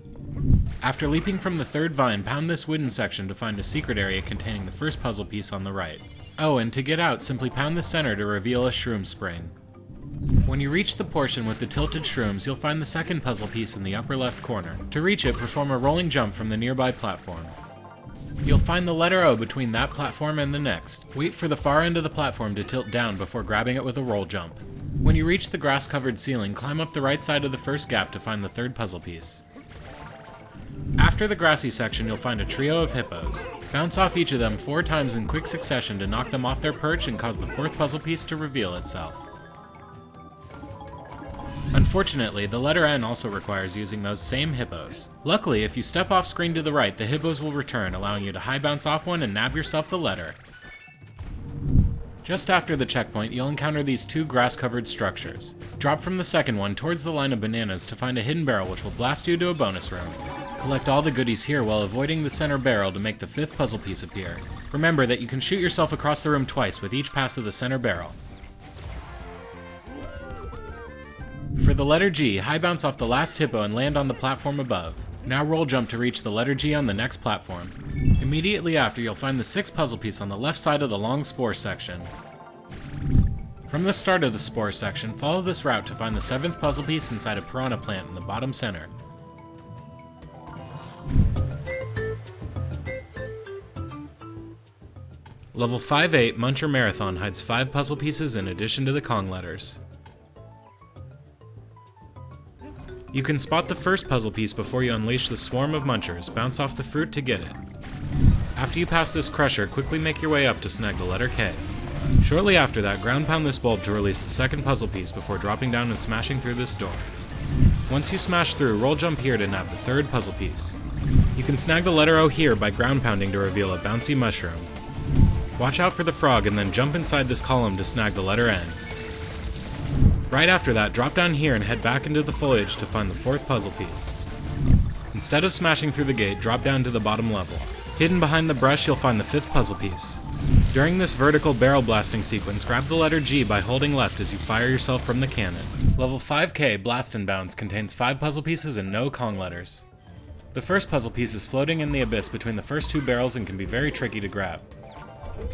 After leaping from the 3rd vine, pound this wooden section to find a secret area containing the 1st puzzle piece on the right. Oh, and to get out, simply pound the center to reveal a shroom spring. When you reach the portion with the tilted shrooms, you'll find the 2nd puzzle piece in the upper left corner. To reach it, perform a rolling jump from the nearby platform. You'll find the letter O between that platform and the next. Wait for the far end of the platform to tilt down before grabbing it with a roll jump. When you reach the grass-covered ceiling, climb up the right side of the first gap to find the 3rd puzzle piece. After the grassy section, you'll find a trio of hippos. Bounce off each of them 4 times in quick succession to knock them off their perch and cause the 4th puzzle piece to reveal itself. Unfortunately, the letter N also requires using those same hippos. Luckily, if you step off screen to the right, the hippos will return, allowing you to high bounce off one and nab yourself the letter. Just after the checkpoint, you'll encounter these 2 grass-covered structures. Drop from the 2nd one towards the line of bananas to find a hidden barrel which will blast you to a bonus room. Collect all the goodies here while avoiding the center barrel to make the 5th puzzle piece appear. Remember that you can shoot yourself across the room twice with each pass of the center barrel. For the letter G, high bounce off the last hippo and land on the platform above. Now roll jump to reach the letter G on the next platform. Immediately after, you'll find the 6th puzzle piece on the left side of the long spore section. From the start of the spore section, follow this route to find the 7th puzzle piece inside a piranha plant in the bottom center. Level 5-8 Muncher Marathon hides 5 puzzle pieces in addition to the Kong letters. You can spot the first puzzle piece before you unleash the swarm of munchers. Bounce off the fruit to get it. After you pass this crusher, quickly make your way up to snag the letter K. Shortly after that, ground pound this bulb to release the 2nd puzzle piece before dropping down and smashing through this door. Once you smash through, roll jump here to nab the 3rd puzzle piece. You can snag the letter O here by ground pounding to reveal a bouncy mushroom. Watch out for the frog and then jump inside this column to snag the letter N. Right after that, drop down here and head back into the foliage to find the 4th puzzle piece. Instead of smashing through the gate, drop down to the bottom level. Hidden behind the brush, you'll find the 5th puzzle piece. During this vertical barrel blasting sequence, grab the letter G by holding left as you fire yourself from the cannon. Level 5K Blast and Bounce contains 5 puzzle pieces and no Kong letters. The first puzzle piece is floating in the abyss between the first 2 barrels and can be very tricky to grab.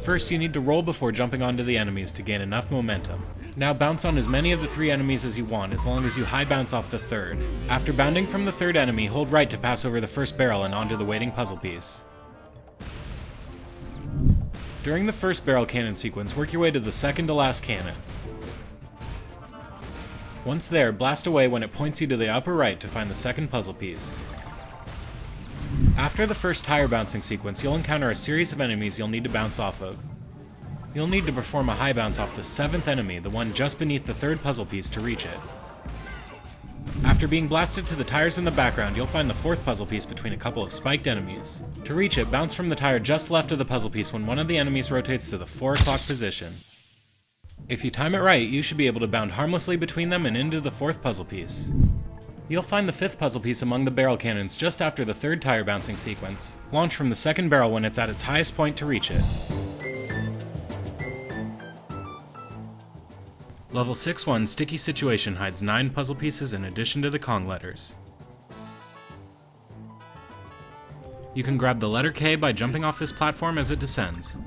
First, you need to roll before jumping onto the enemies to gain enough momentum. Now bounce on as many of the 3 enemies as you want, as long as you high bounce off the 3rd. After bounding from the 3rd enemy, hold right to pass over the first barrel and onto the waiting puzzle piece. During the first barrel cannon sequence, work your way to the 2nd to last cannon. Once there, blast away when it points you to the upper right to find the 2nd puzzle piece. After the first tire bouncing sequence, you'll encounter a series of enemies you'll need to bounce off of. You'll need to perform a high bounce off the 7th enemy, the one just beneath the 3rd puzzle piece, to reach it. After being blasted to the tires in the background, you'll find the 4th puzzle piece between a couple of spiked enemies. To reach it, bounce from the tire just left of the puzzle piece when one of the enemies rotates to the 4 o'clock position. If you time it right, you should be able to bound harmlessly between them and into the 4th puzzle piece. You'll find the 5th puzzle piece among the barrel cannons just after the 3rd tire bouncing sequence. Launch from the 2nd barrel when it's at its highest point to reach it. Level 6-1 Sticky Situation hides 9 puzzle pieces in addition to the Kong letters. You can grab the letter K by jumping off this platform as it descends.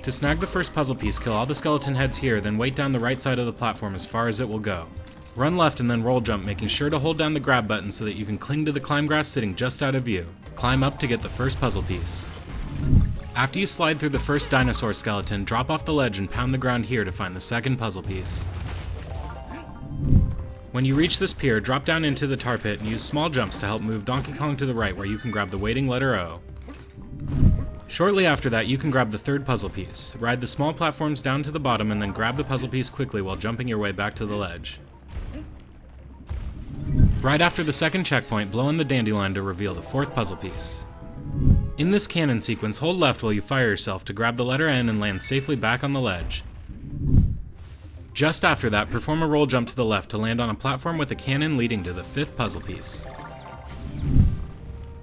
To snag the first puzzle piece, kill all the skeleton heads here, then wait down the right side of the platform as far as it will go. Run left and then roll jump, making sure to hold down the grab button so that you can cling to the climb grass sitting just out of view. Climb up to get the first puzzle piece. After you slide through the first dinosaur skeleton, drop off the ledge and pound the ground here to find the 2nd puzzle piece. When you reach this pier, drop down into the tar pit and use small jumps to help move Donkey Kong to the right where you can grab the waiting letter O. Shortly after that, you can grab the 3rd puzzle piece. Ride the small platforms down to the bottom and then grab the puzzle piece quickly while jumping your way back to the ledge. Right after the 2nd checkpoint, blow in the dandelion to reveal the 4th puzzle piece. In this cannon sequence, hold left while you fire yourself to grab the letter N and land safely back on the ledge. Just after that, perform a roll jump to the left to land on a platform with a cannon leading to the 5th puzzle piece.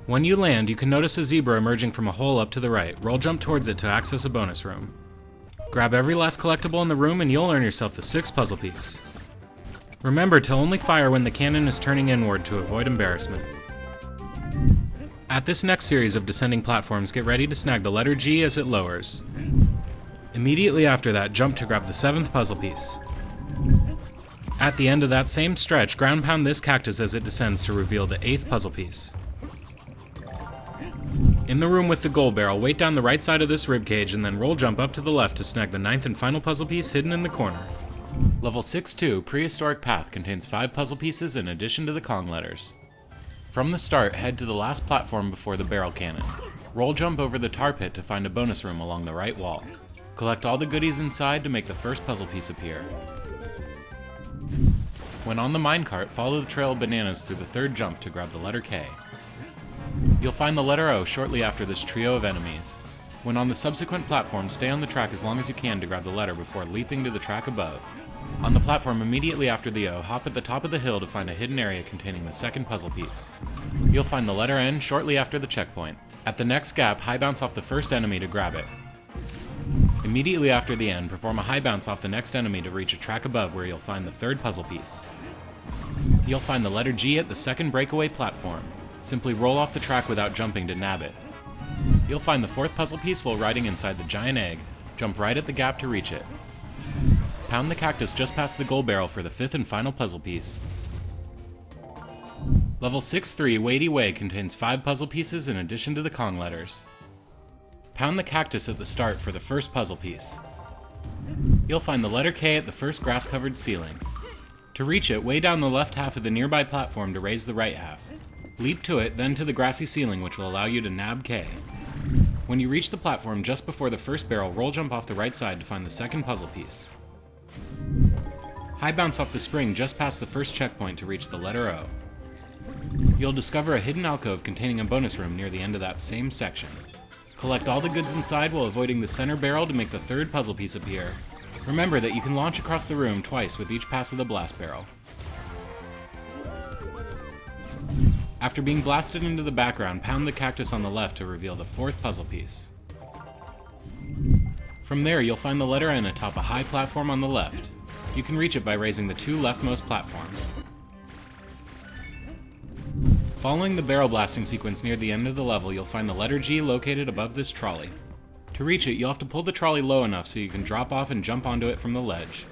When you land, you can notice a zebra emerging from a hole up to the right. Roll jump towards it to access a bonus room. Grab every last collectible in the room and you'll earn yourself the 6th puzzle piece. Remember to only fire when the cannon is turning inward to avoid embarrassment. At this next series of descending platforms, get ready to snag the letter G as it lowers. Immediately after that, jump to grab the 7th puzzle piece. At the end of that same stretch, ground pound this cactus as it descends to reveal the 8th puzzle piece. In the room with the gold barrel, wait down the right side of this ribcage and then roll jump up to the left to snag the 9th and final puzzle piece hidden in the corner. Level 6-2 Prehistoric Path contains 5 puzzle pieces in addition to the Kong letters. From the start, head to the last platform before the barrel cannon. Roll jump over the tar pit to find a bonus room along the right wall. Collect all the goodies inside to make the first puzzle piece appear. When on the minecart, follow the trail of bananas through the 3rd jump to grab the letter K. You'll find the letter O shortly after this trio of enemies. When on the subsequent platform, stay on the track as long as you can to grab the letter before leaping to the track above. On the platform immediately after the O, hop at the top of the hill to find a hidden area containing the 2nd puzzle piece. You'll find the letter N shortly after the checkpoint. At the next gap, high bounce off the first enemy to grab it. Immediately after the end, perform a high bounce off the next enemy to reach a track above where you'll find the 3rd puzzle piece. You'll find the letter G at the 2nd breakaway platform. Simply roll off the track without jumping to nab it. You'll find the fourth puzzle piece while riding inside the giant egg. Jump right at the gap to reach it. Pound the cactus just past the gold barrel for the fifth and final puzzle piece. Level 6-3 WATERWAY contains 5 puzzle pieces in addition to the Kong letters. Pound the cactus at the start for the first puzzle piece. You'll find the letter K at the first grass-covered ceiling. To reach it, way down the left half of the nearby platform to raise the right half. Leap to it, then to the grassy ceiling, which will allow you to nab K. When you reach the platform just before the first barrel, roll jump off the right side to find the second puzzle piece. High bounce off the spring just past the first checkpoint to reach the letter O. You'll discover a hidden alcove containing a bonus room near the end of that same section. Collect all the goods inside while avoiding the center barrel to make the third puzzle piece appear. Remember that you can launch across the room twice with each pass of the blast barrel. After being blasted into the background, pound the cactus on the left to reveal the fourth puzzle piece. From there, you'll find the letter N atop a high platform on the left. You can reach it by raising the 2 leftmost platforms. Following the barrel blasting sequence near the end of the level, you'll find the letter G located above this trolley. To reach it, you'll have to pull the trolley low enough so you can drop off and jump onto it from the ledge.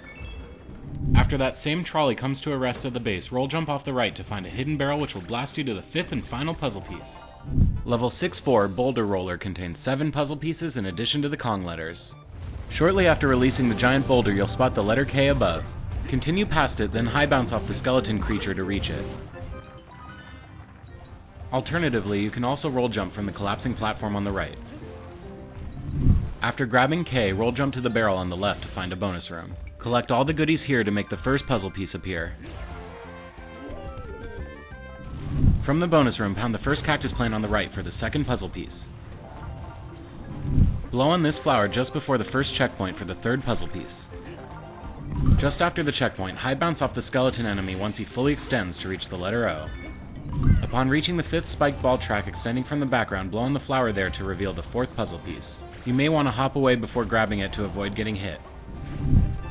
After that same trolley comes to a rest at the base, roll jump off the right to find a hidden barrel which will blast you to the fifth and final puzzle piece. Level 6-4 Boulder Roller contains 7 puzzle pieces in addition to the Kong letters. Shortly after releasing the giant boulder, you'll spot the letter K above. Continue past it, then high bounce off the skeleton creature to reach it. Alternatively, you can also roll jump from the collapsing platform on the right. After grabbing K, roll jump to the barrel on the left to find a bonus room. Collect all the goodies here to make the first puzzle piece appear. From the bonus room, pound the first cactus plant on the right for the second puzzle piece. Blow on this flower just before the first checkpoint for the third puzzle piece. Just after the checkpoint, high bounce off the skeleton enemy once he fully extends to reach the letter O. Upon reaching the fifth spiked ball track extending from the background, blow on the flower there to reveal the fourth puzzle piece. You may want to hop away before grabbing it to avoid getting hit.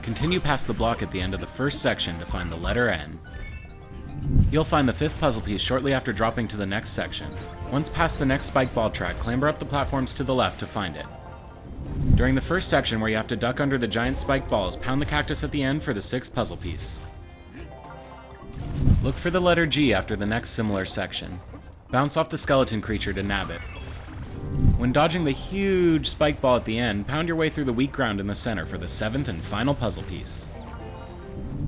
Continue past the block at the end of the first section to find the letter N. You'll find the fifth puzzle piece shortly after dropping to the next section. Once past the next spike ball track, clamber up the platforms to the left to find it. During the first section where you have to duck under the giant spike balls, pound the cactus at the end for the sixth puzzle piece. Look for the letter G after the next similar section. Bounce off the skeleton creature to nab it. When dodging the huge spike ball at the end, pound your way through the weak ground in the center for the seventh and final puzzle piece.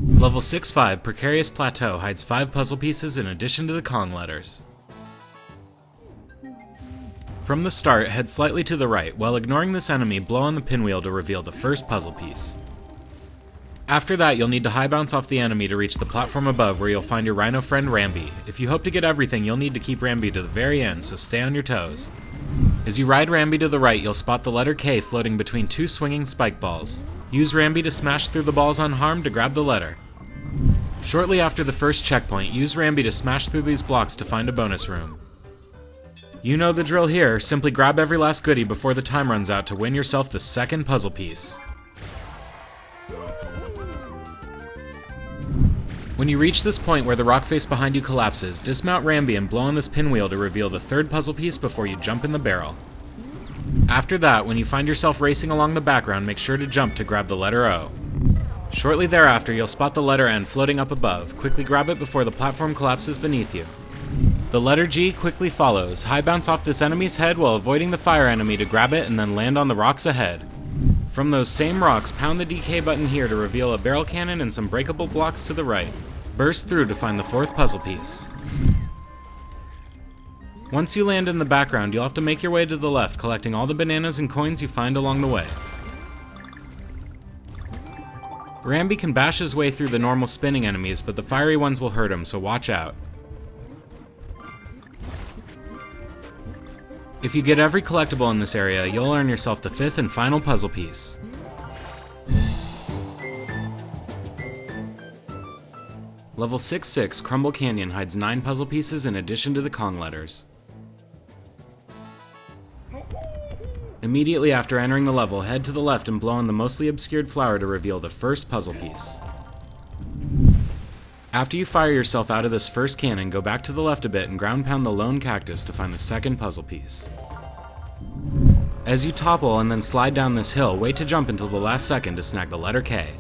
Level 6-5 Precarious Plateau hides 5 puzzle pieces in addition to the Kong letters. From the start, head slightly to the right. While ignoring this enemy, blow on the pinwheel to reveal the first puzzle piece. After that, you'll need to high bounce off the enemy to reach the platform above where you'll find your rhino friend Rambi. If you hope to get everything, you'll need to keep Rambi to the very end, so stay on your toes. As you ride Rambi to the right, you'll spot the letter K floating between 2 swinging spike balls. Use Rambi to smash through the balls unharmed to grab the letter. Shortly after the first checkpoint, use Rambi to smash through these blocks to find a bonus room. You know the drill here, simply grab every last goodie before the time runs out to win yourself the second puzzle piece. When you reach this point where the rock face behind you collapses, dismount Rambi and blow on this pinwheel to reveal the third puzzle piece before you jump in the barrel. After that, when you find yourself racing along the background, make sure to jump to grab the letter O. Shortly thereafter, you'll spot the letter N floating up above. Quickly grab it before the platform collapses beneath you. The letter G quickly follows. High bounce off this enemy's head while avoiding the fire enemy to grab it and then land on the rocks ahead. From those same rocks, pound the DK button here to reveal a barrel cannon and some breakable blocks to the right. Burst through to find the fourth puzzle piece. Once you land in the background, you'll have to make your way to the left, collecting all the bananas and coins you find along the way. Rambi can bash his way through the normal spinning enemies, but the fiery ones will hurt him, so watch out. If you get every collectible in this area, you'll earn yourself the fifth and final puzzle piece. Level 6-6 Crumble Canyon hides 9 puzzle pieces in addition to the Kong letters. Immediately after entering the level, head to the left and blow on the mostly obscured flower to reveal the first puzzle piece. After you fire yourself out of this first cannon, go back to the left a bit and ground pound the lone cactus to find the second puzzle piece. As you topple and then slide down this hill, wait to jump until the last second to snag the letter K.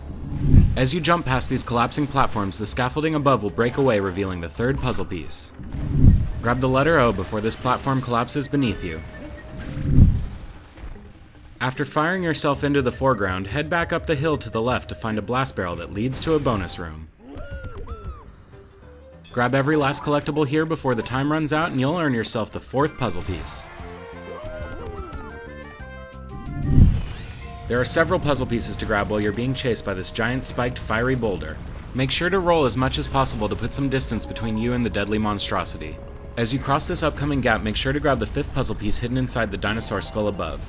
As you jump past these collapsing platforms, the scaffolding above will break away, revealing the third puzzle piece. Grab the letter O before this platform collapses beneath you. After firing yourself into the foreground, head back up the hill to the left to find a blast barrel that leads to a bonus room. Grab every last collectible here before the time runs out and you'll earn yourself the fourth puzzle piece. There are several puzzle pieces to grab while you're being chased by this giant spiked fiery boulder. Make sure to roll as much as possible to put some distance between you and the deadly monstrosity. As you cross this upcoming gap, make sure to grab the fifth puzzle piece hidden inside the dinosaur skull above.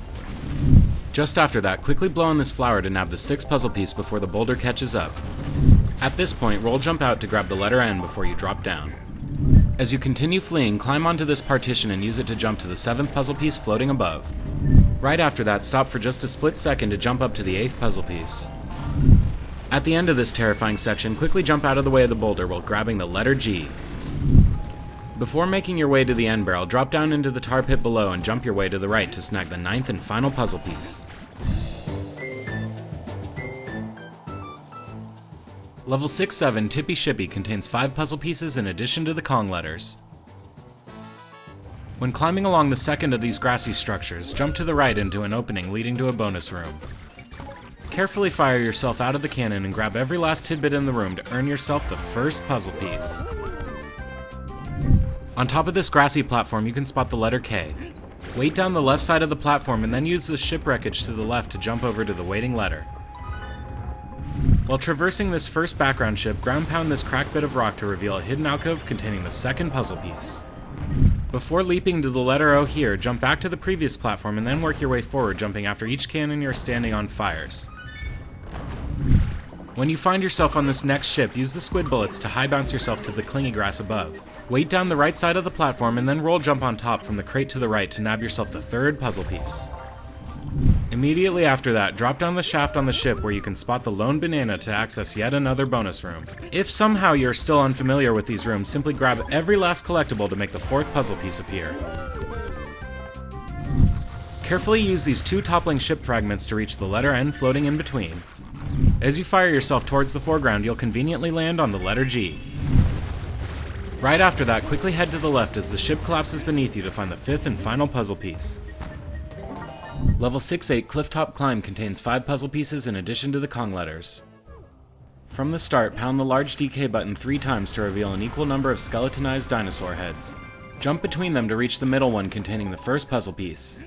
Just after that, quickly blow on this flower to nab the sixth puzzle piece before the boulder catches up. At this point, roll jump out to grab the letter N before you drop down. As you continue fleeing, climb onto this partition and use it to jump to the seventh puzzle piece floating above. Right after that, stop for just a split second to jump up to the eighth puzzle piece. At the end of this terrifying section, quickly jump out of the way of the boulder while grabbing the letter G. Before making your way to the end barrel, drop down into the tar pit below and jump your way to the right to snag the ninth and final puzzle piece. Level 6-7 Tippy Shippy contains 5 puzzle pieces in addition to the Kong letters. When climbing along the second of these grassy structures, jump to the right into an opening leading to a bonus room. Carefully fire yourself out of the cannon and grab every last tidbit in the room to earn yourself the first puzzle piece. On top of this grassy platform, you can spot the letter K. Wait down the left side of the platform and then use the ship wreckage to the left to jump over to the waiting letter. While traversing this first background ship, ground pound this cracked bit of rock to reveal a hidden alcove containing the second puzzle piece. Before leaping to the letter O here, jump back to the previous platform and then work your way forward, jumping after each cannon you're standing on fires. When you find yourself on this next ship, use the squid bullets to high bounce yourself to the clingy grass above. Wait down the right side of the platform and then roll jump on top from the crate to the right to nab yourself the third puzzle piece. Immediately after that, drop down the shaft on the ship where you can spot the lone banana to access yet another bonus room. If somehow you're still unfamiliar with these rooms, simply grab every last collectible to make the fourth puzzle piece appear. Carefully use these 2 toppling ship fragments to reach the letter N floating in between. As you fire yourself towards the foreground, you'll conveniently land on the letter G. Right after that, quickly head to the left as the ship collapses beneath you to find the fifth and final puzzle piece. Level 6-8 Clifftop Climb contains 5 puzzle pieces in addition to the Kong letters. From the start, pound the large DK button 3 times to reveal an equal number of skeletonized dinosaur heads. Jump between them to reach the middle one containing the first puzzle piece.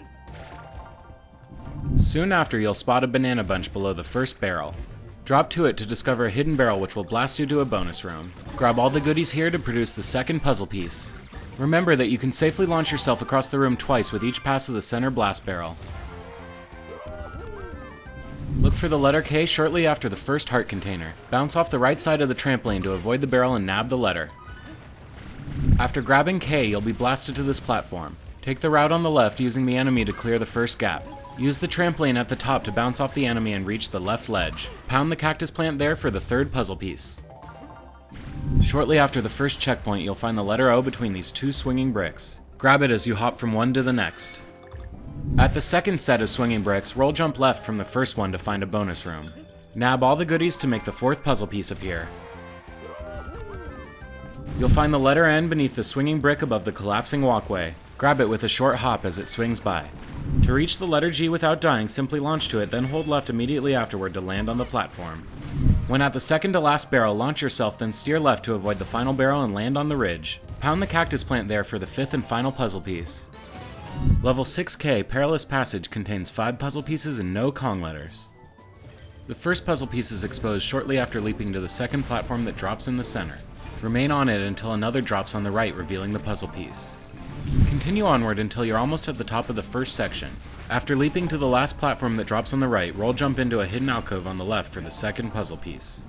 Soon after, you'll spot a banana bunch below the first barrel. Drop to it to discover a hidden barrel which will blast you to a bonus room. Grab all the goodies here to produce the second puzzle piece. Remember that you can safely launch yourself across the room twice with each pass of the center blast barrel. Look for the letter K shortly after the first heart container. Bounce off the right side of the trampoline to avoid the barrel and nab the letter. After grabbing K, you'll be blasted to this platform. Take the route on the left using the enemy to clear the first gap. Use the trampoline at the top to bounce off the enemy and reach the left ledge. Pound the cactus plant there for the third puzzle piece. Shortly after the first checkpoint, you'll find the letter O between these 2 swinging bricks. Grab it as you hop from one to the next. At the second set of swinging bricks, roll jump left from the first one to find a bonus room. Nab all the goodies to make the fourth puzzle piece appear. You'll find the letter N beneath the swinging brick above the collapsing walkway. Grab it with a short hop as it swings by. To reach the letter G without dying, simply launch to it, then hold left immediately afterward to land on the platform. When at the second to last barrel, launch yourself, then steer left to avoid the final barrel and land on the ridge. Pound the cactus plant there for the fifth and final puzzle piece. Level 6K Perilous Passage contains 5 puzzle pieces and no Kong letters. The first puzzle piece is exposed shortly after leaping to the second platform that drops in the center. Remain on it until another drops on the right, revealing the puzzle piece. Continue onward until you're almost at the top of the first section. After leaping to the last platform that drops on the right, roll jump into a hidden alcove on the left for the second puzzle piece.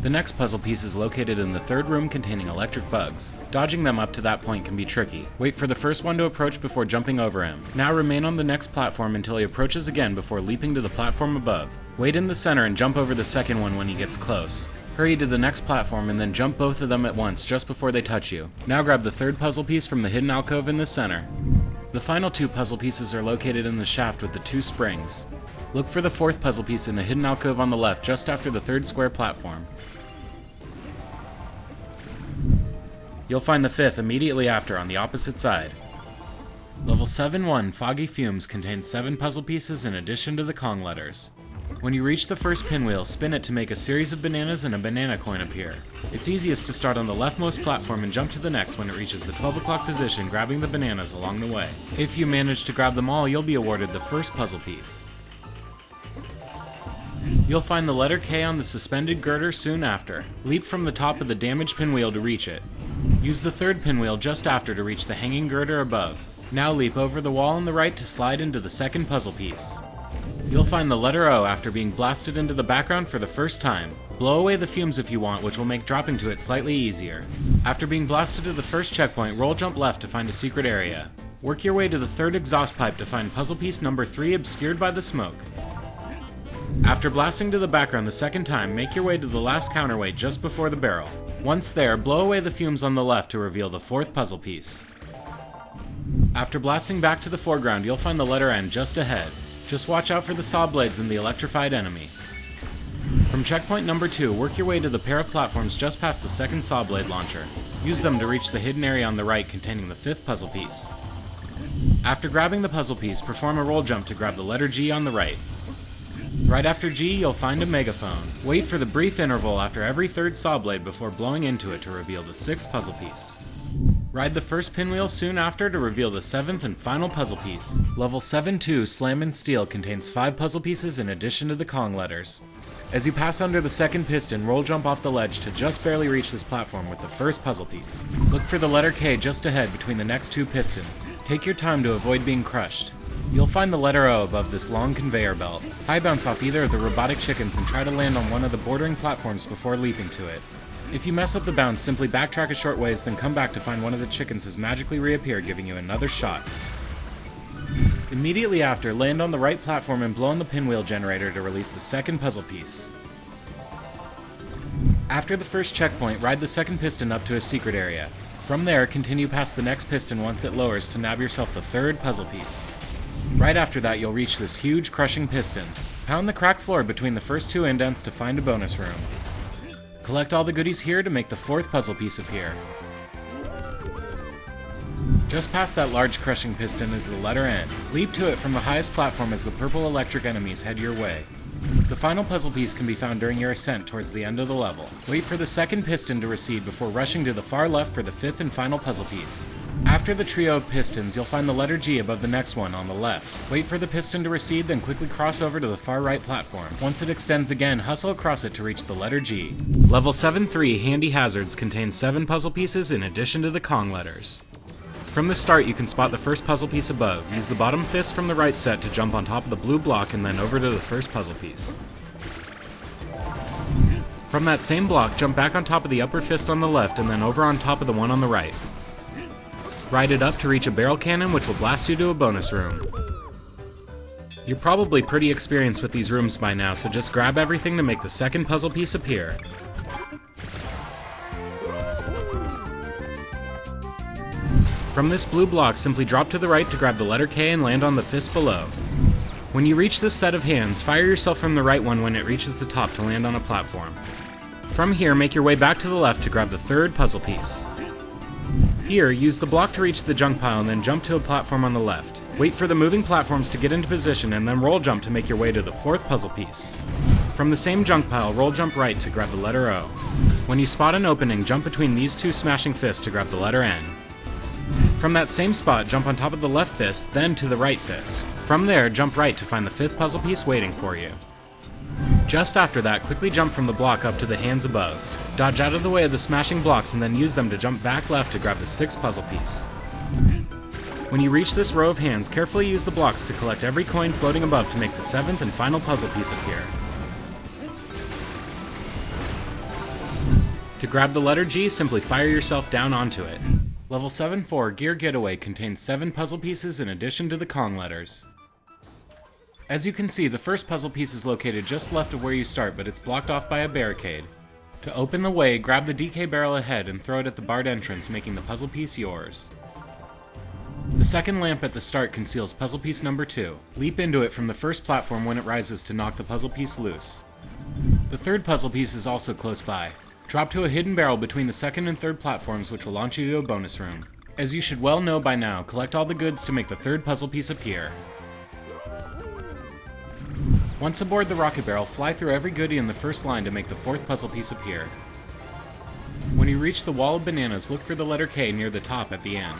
The next puzzle piece is located in the third room containing electric bugs. Dodging them up to that point can be tricky. Wait for the first one to approach before jumping over him. Now remain on the next platform until he approaches again before leaping to the platform above. Wait in the center and jump over the second one when he gets close. Hurry to the next platform and then jump both of them at once just before they touch you. Now grab the third puzzle piece from the hidden alcove in the center. The final two puzzle pieces are located in the shaft with the two springs. Look for the fourth puzzle piece in the hidden alcove on the left just after the third square platform. You'll find the fifth immediately after on the opposite side. Level 7-1 Foggy Fumes contains 7 puzzle pieces in addition to the Kong letters. When you reach the first pinwheel, spin it to make a series of bananas and a banana coin appear. It's easiest to start on the leftmost platform and jump to the next when it reaches the 12 o'clock position, grabbing the bananas along the way. If you manage to grab them all, you'll be awarded the first puzzle piece. You'll find the letter K on the suspended girder soon after. Leap from the top of the damaged pinwheel to reach it. Use the third pinwheel just after to reach the hanging girder above. Now leap over the wall on the right to slide into the second puzzle piece. You'll find the letter O after being blasted into the background for the first time. Blow away the fumes if you want, which will make dropping to it slightly easier. After being blasted to the first checkpoint, roll jump left to find a secret area. Work your way to the third exhaust pipe to find puzzle piece number 3 obscured by the smoke. After blasting to the background the second time, make your way to the last counterweight just before the barrel. Once there, blow away the fumes on the left to reveal the fourth puzzle piece. After blasting back to the foreground, you'll find the letter N just ahead. Just watch out for the saw blades and the electrified enemy. From checkpoint number 2, work your way to the pair of platforms just past the second saw blade launcher. Use them to reach the hidden area on the right containing the fifth puzzle piece. After grabbing the puzzle piece, perform a roll jump to grab the letter G on the right. Right after G, you'll find a megaphone. Wait for the brief interval after every third saw blade before blowing into it to reveal the sixth puzzle piece. Ride the first pinwheel soon after to reveal the seventh and final puzzle piece. Level 7-2 Slam and Steel contains 5 puzzle pieces in addition to the Kong letters. As you pass under the second piston, roll jump off the ledge to just barely reach this platform with the first puzzle piece. Look for the letter K just ahead between the next 2 pistons. Take your time to avoid being crushed. You'll find the letter O above this long conveyor belt. High bounce off either of the robotic chickens and try to land on one of the bordering platforms before leaping to it. If you mess up the bounce, simply backtrack a short ways, then come back to find one of the chickens has magically reappeared, giving you another shot. Immediately after, land on the right platform and blow on the pinwheel generator to release the second puzzle piece. After the first checkpoint, ride the second piston up to a secret area. From there, continue past the next piston once it lowers to nab yourself the third puzzle piece. Right after that, you'll reach this huge crushing piston. Pound the cracked floor between the first 2 indents to find a bonus room. Collect all the goodies here to make the fourth puzzle piece appear. Just past that large crushing piston is the letter N. Leap to it from the highest platform as the purple electric enemies head your way. The final puzzle piece can be found during your ascent towards the end of the level. Wait for the second piston to recede before rushing to the far left for the fifth and final puzzle piece. After the trio of pistons, you'll find the letter G above the next one on the left. Wait for the piston to recede, then quickly cross over to the far right platform. Once it extends again, hustle across it to reach the letter G. Level 7-3 Handy Hazards contains 7 puzzle pieces in addition to the Kong letters. From the start, you can spot the first puzzle piece above. Use the bottom fist from the right set to jump on top of the blue block and then over to the first puzzle piece. From that same block, jump back on top of the upper fist on the left and then over on top of the one on the right. Ride it up to reach a barrel cannon, which will blast you to a bonus room. You're probably pretty experienced with these rooms by now, so just grab everything to make the second puzzle piece appear. From this blue block, simply drop to the right to grab the letter K and land on the fist below. When you reach this set of hands, fire yourself from the right one when it reaches the top to land on a platform. From here, make your way back to the left to grab the third puzzle piece. Here, use the block to reach the junk pile and then jump to a platform on the left. Wait for the moving platforms to get into position and then roll jump to make your way to the fourth puzzle piece. From the same junk pile, roll jump right to grab the letter O. When you spot an opening, jump between these 2 smashing fists to grab the letter N. From that same spot, jump on top of the left fist, then to the right fist. From there, jump right to find the fifth puzzle piece waiting for you. Just after that, quickly jump from the block up to the hands above. Dodge out of the way of the smashing blocks and then use them to jump back left to grab the sixth puzzle piece. When you reach this row of hands, carefully use the blocks to collect every coin floating above to make the seventh and final puzzle piece appear. To grab the letter G, simply fire yourself down onto it. Level 7-4 Gear Getaway contains 7 puzzle pieces in addition to the Kong letters. As you can see, the first puzzle piece is located just left of where you start, but it's blocked off by a barricade. To To open the way, grab the DK barrel ahead and throw it at the barred entrance, making the puzzle piece yours. The second lamp at the start conceals puzzle piece number 2. Leap into it from the first platform when it rises to knock the puzzle piece loose. The third puzzle piece is also close by. Drop to a hidden barrel between the second and third platforms, which will launch you to a bonus room. As you should well know by now, collect all the goods to make the third puzzle piece appear. Once aboard the rocket barrel, fly through every goodie in the first line to make the fourth puzzle piece appear. When you reach the wall of bananas, look for the letter K near the top at the end.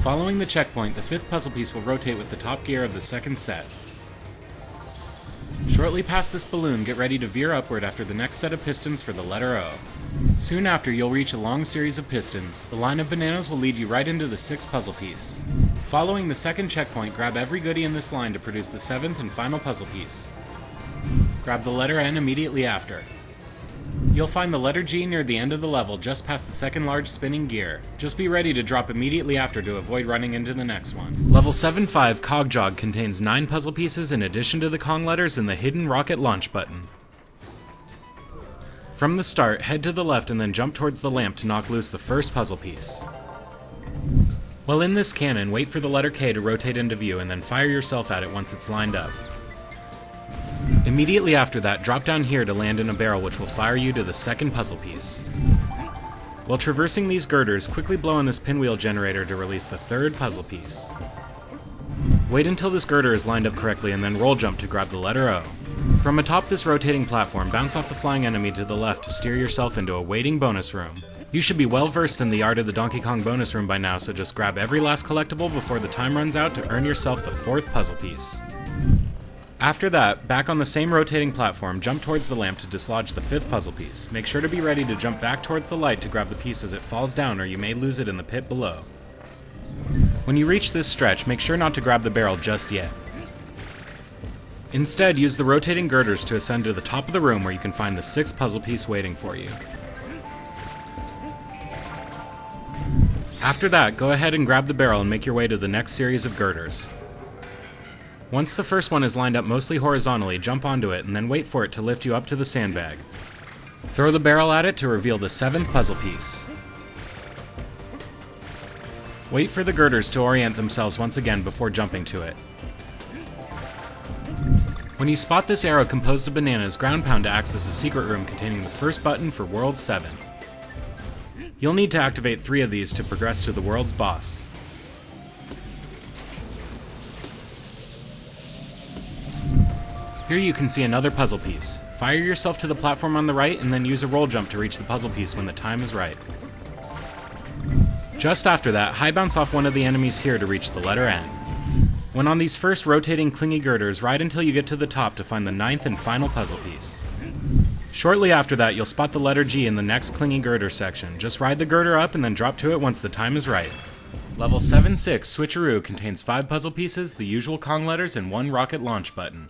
Following the checkpoint, the fifth puzzle piece will rotate with the top gear of the second set. Shortly past this balloon, get ready to veer upward after the next set of pistons for the letter O. Soon after, you'll reach a long series of pistons. The line of bananas will lead you right into the sixth puzzle piece. Following the second checkpoint, grab every goodie in this line to produce the seventh and final puzzle piece. Grab the letter N immediately after. You'll find the letter G near the end of the level, just past the second large spinning gear. Just be ready to drop immediately after to avoid running into the next one. Level 7-5 Cogjog contains 9 puzzle pieces in addition to the Kong letters and the hidden rocket launch button. From the start, head to the left and then jump towards the lamp to knock loose the first puzzle piece. While in this cannon, wait for the letter K to rotate into view and then fire yourself at it once it's lined up. Immediately after that, drop down here to land in a barrel which will fire you to the second puzzle piece. While traversing these girders, quickly blow on this pinwheel generator to release the third puzzle piece. Wait until this girder is lined up correctly and then roll jump to grab the letter O. From atop this rotating platform, bounce off the flying enemy to the left to steer yourself into a waiting bonus room. You should be well versed in the art of the Donkey Kong bonus room by now, so just grab every last collectible before the time runs out to earn yourself the fourth puzzle piece. After that, back on the same rotating platform, jump towards the lamp to dislodge the fifth puzzle piece. Make sure to be ready to jump back towards the light to grab the piece as it falls down, or you may lose it in the pit below. When you reach this stretch, make sure not to grab the barrel just yet. Instead, use the rotating girders to ascend to the top of the room where you can find the sixth puzzle piece waiting for you. After that, go ahead and grab the barrel and make your way to the next series of girders. Once the first one is lined up mostly horizontally, jump onto it and then wait for it to lift you up to the sandbag. Throw the barrel at it to reveal the seventh puzzle piece. Wait for the girders to orient themselves once again before jumping to it. When you spot this arrow composed of bananas, ground pound to access a secret room containing the first button for World 7. You'll need to activate 3 of these to progress to the world's boss. Here you can see another puzzle piece. Fire yourself to the platform on the right and then use a roll jump to reach the puzzle piece when the time is right. Just after that, high bounce off one of the enemies here to reach the letter N. When on these first rotating clingy girders, ride until you get to the top to find the 9th and final puzzle piece. Shortly after that, you'll spot the letter G in the next clingy girder section. Just ride the girder up and then drop to it once the time is right. Level 7-6 Switcheroo contains 5 puzzle pieces, the usual Kong letters, and 1 rocket launch button.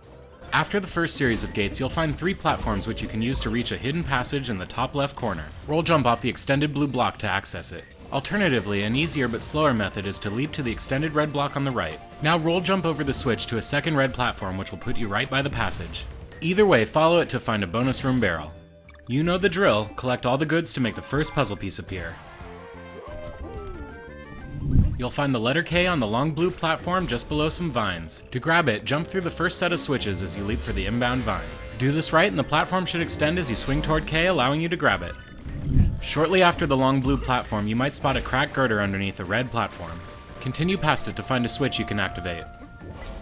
After the first series of gates, you'll find 3 platforms which you can use to reach a hidden passage in the top left corner. Roll jump off the extended blue block to access it. Alternatively, an easier but slower method is to leap to the extended red block on the right. Now roll jump over the switch to a second red platform which will put you right by the passage. Either way, follow it to find a bonus room barrel. You know the drill, collect all the goods to make the first puzzle piece appear. You'll find the letter K on the long blue platform just below some vines. To grab it, jump through the first set of switches as you leap for the inbound vine. Do this right and the platform should extend as you swing toward K, allowing you to grab it. Shortly after the long blue platform, you might spot a cracked girder underneath a red platform. Continue past it to find a switch you can activate.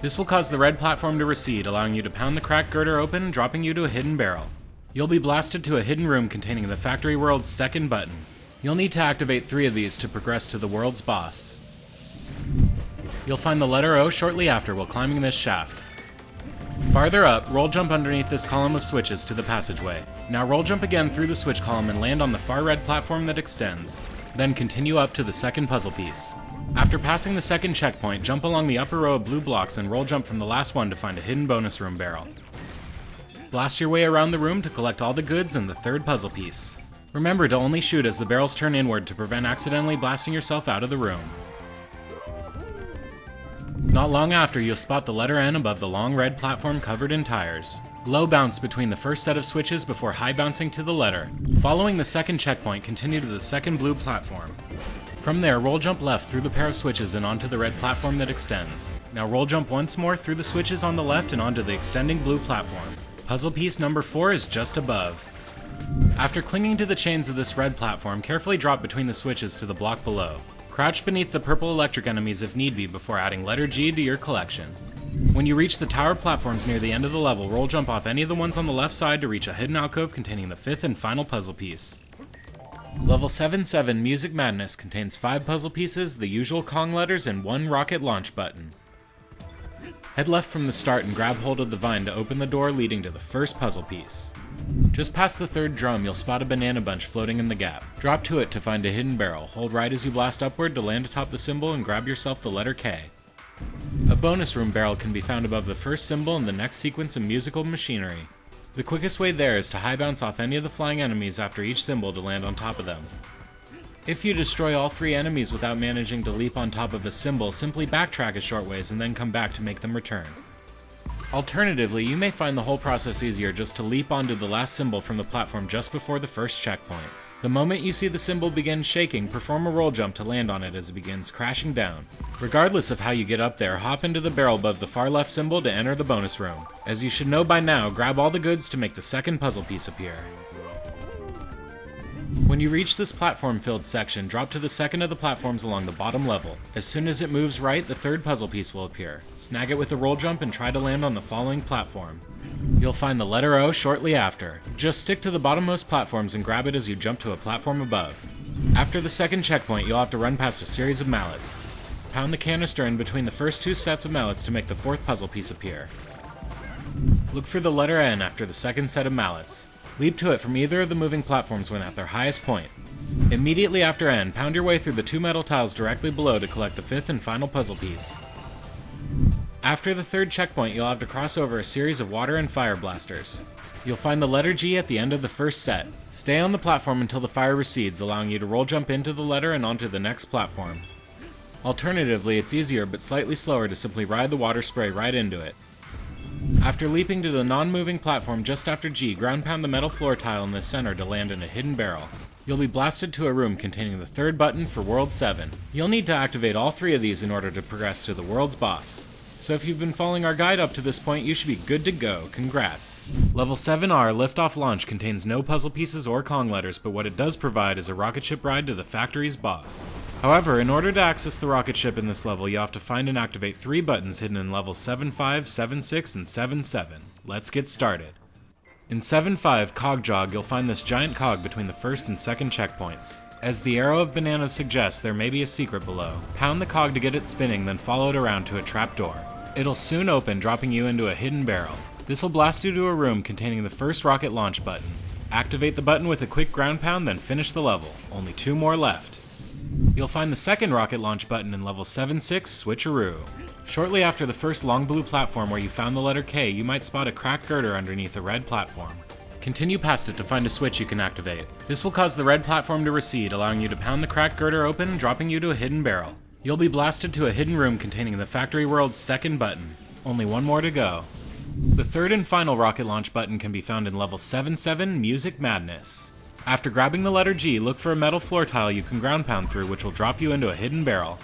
This will cause the red platform to recede, allowing you to pound the cracked girder open, dropping you to a hidden barrel. You'll be blasted to a hidden room containing the Factory World's second button. You'll need to activate 3 of these to progress to the world's boss. You'll find the letter O shortly after while climbing this shaft. Farther up, roll jump underneath this column of switches to the passageway. Now roll jump again through the switch column and land on the far red platform that extends. Then continue up to the second puzzle piece. After passing the second checkpoint, jump along the upper row of blue blocks and roll jump from the last one to find a hidden bonus room barrel. Blast your way around the room to collect all the goods and the third puzzle piece. Remember to only shoot as the barrels turn inward to prevent accidentally blasting yourself out of the room. Not long after, you'll spot the letter N above the long red platform covered in tires. Low bounce between the first set of switches before high bouncing to the letter. Following the second checkpoint, continue to the second blue platform. From there, roll jump left through the pair of switches and onto the red platform that extends. Now roll jump once more through the switches on the left and onto the extending blue platform. Puzzle piece number 4 is just above. After clinging to the chains of this red platform, carefully drop between the switches to the block below. Crouch beneath the purple electric enemies if need be before adding letter G to your collection. When you reach the tower platforms near the end of the level, roll jump off any of the ones on the left side to reach a hidden alcove containing the 5th and final puzzle piece. Level 7-7 Music Madness contains 5 puzzle pieces, the usual Kong letters, and 1 rocket launch button. Head left from the start and grab hold of the vine to open the door leading to the first puzzle piece. Just past the third drum, you'll spot a banana bunch floating in the gap. Drop to it to find a hidden barrel. Hold right as you blast upward to land atop the symbol and grab yourself the letter K. A bonus room barrel can be found above the first symbol in the next sequence of musical machinery. The quickest way there is to high bounce off any of the flying enemies after each symbol to land on top of them. If you destroy all 3 enemies without managing to leap on top of a symbol, simply backtrack a short ways and then come back to make them return. Alternatively, you may find the whole process easier just to leap onto the last symbol from the platform just before the first checkpoint. The moment you see the symbol begin shaking, perform a roll jump to land on it as it begins crashing down. Regardless of how you get up there, hop into the barrel above the far left symbol to enter the bonus room. As you should know by now, grab all the goods to make the second puzzle piece appear. When you reach this platform-filled section, drop to the second of the platforms along the bottom level. As soon as it moves right, the third puzzle piece will appear. Snag it with a roll jump and try to land on the following platform. You'll find the letter O shortly after. Just stick to the bottommost platforms and grab it as you jump to a platform above. After the second checkpoint, you'll have to run past a series of mallets. Pound the canister in between the first 2 sets of mallets to make the 4th puzzle piece appear. Look for the letter N after the second set of mallets. Leap to it from either of the moving platforms when at their highest point. Immediately after N, pound your way through the 2 metal tiles directly below to collect the 5th and final puzzle piece. After the 3rd checkpoint, you'll have to cross over a series of water and fire blasters. You'll find the letter G at the end of the first set. Stay on the platform until the fire recedes, allowing you to roll jump into the letter and onto the next platform. Alternatively, it's easier but slightly slower to simply ride the water spray right into it. After leaping to the non-moving platform just after G, ground pound the metal floor tile in the center to land in a hidden barrel. You'll be blasted to a room containing the 3rd button for World 7. You'll need to activate all 3 of these in order to progress to the world's boss. So if you've been following our guide up to this point, you should be good to go. Congrats! Level 7R Liftoff Launch contains no puzzle pieces or Kong letters, but what it does provide is a rocket ship ride to the factory's boss. However, in order to access the rocket ship in this level, you have to find and activate 3 buttons hidden in levels 7-5, 7-6, and 7-7. Let's get started. In 7-5 Cog Jog, you'll find this giant cog between the first and second checkpoints. As the arrow of bananas suggests, there may be a secret below. Pound the cog to get it spinning, then follow it around to a trapdoor. It'll soon open, dropping you into a hidden barrel. This'll blast you to a room containing the first rocket launch button. Activate the button with a quick ground pound, then finish the level. Only 2 more left. You'll find the second rocket launch button in level 7-6 Switcheroo. Shortly after the first long blue platform where you found the letter K, you might spot a cracked girder underneath a red platform. Continue past it to find a switch you can activate. This will cause the red platform to recede, allowing you to pound the cracked girder open, dropping you to a hidden barrel. You'll be blasted to a hidden room containing the factory world's second button. Only 1 more to go. The 3rd and final rocket launch button can be found in level 7-7 Music Madness. After grabbing the letter G, look for a metal floor tile you can ground pound through, which will drop you into a hidden barrel.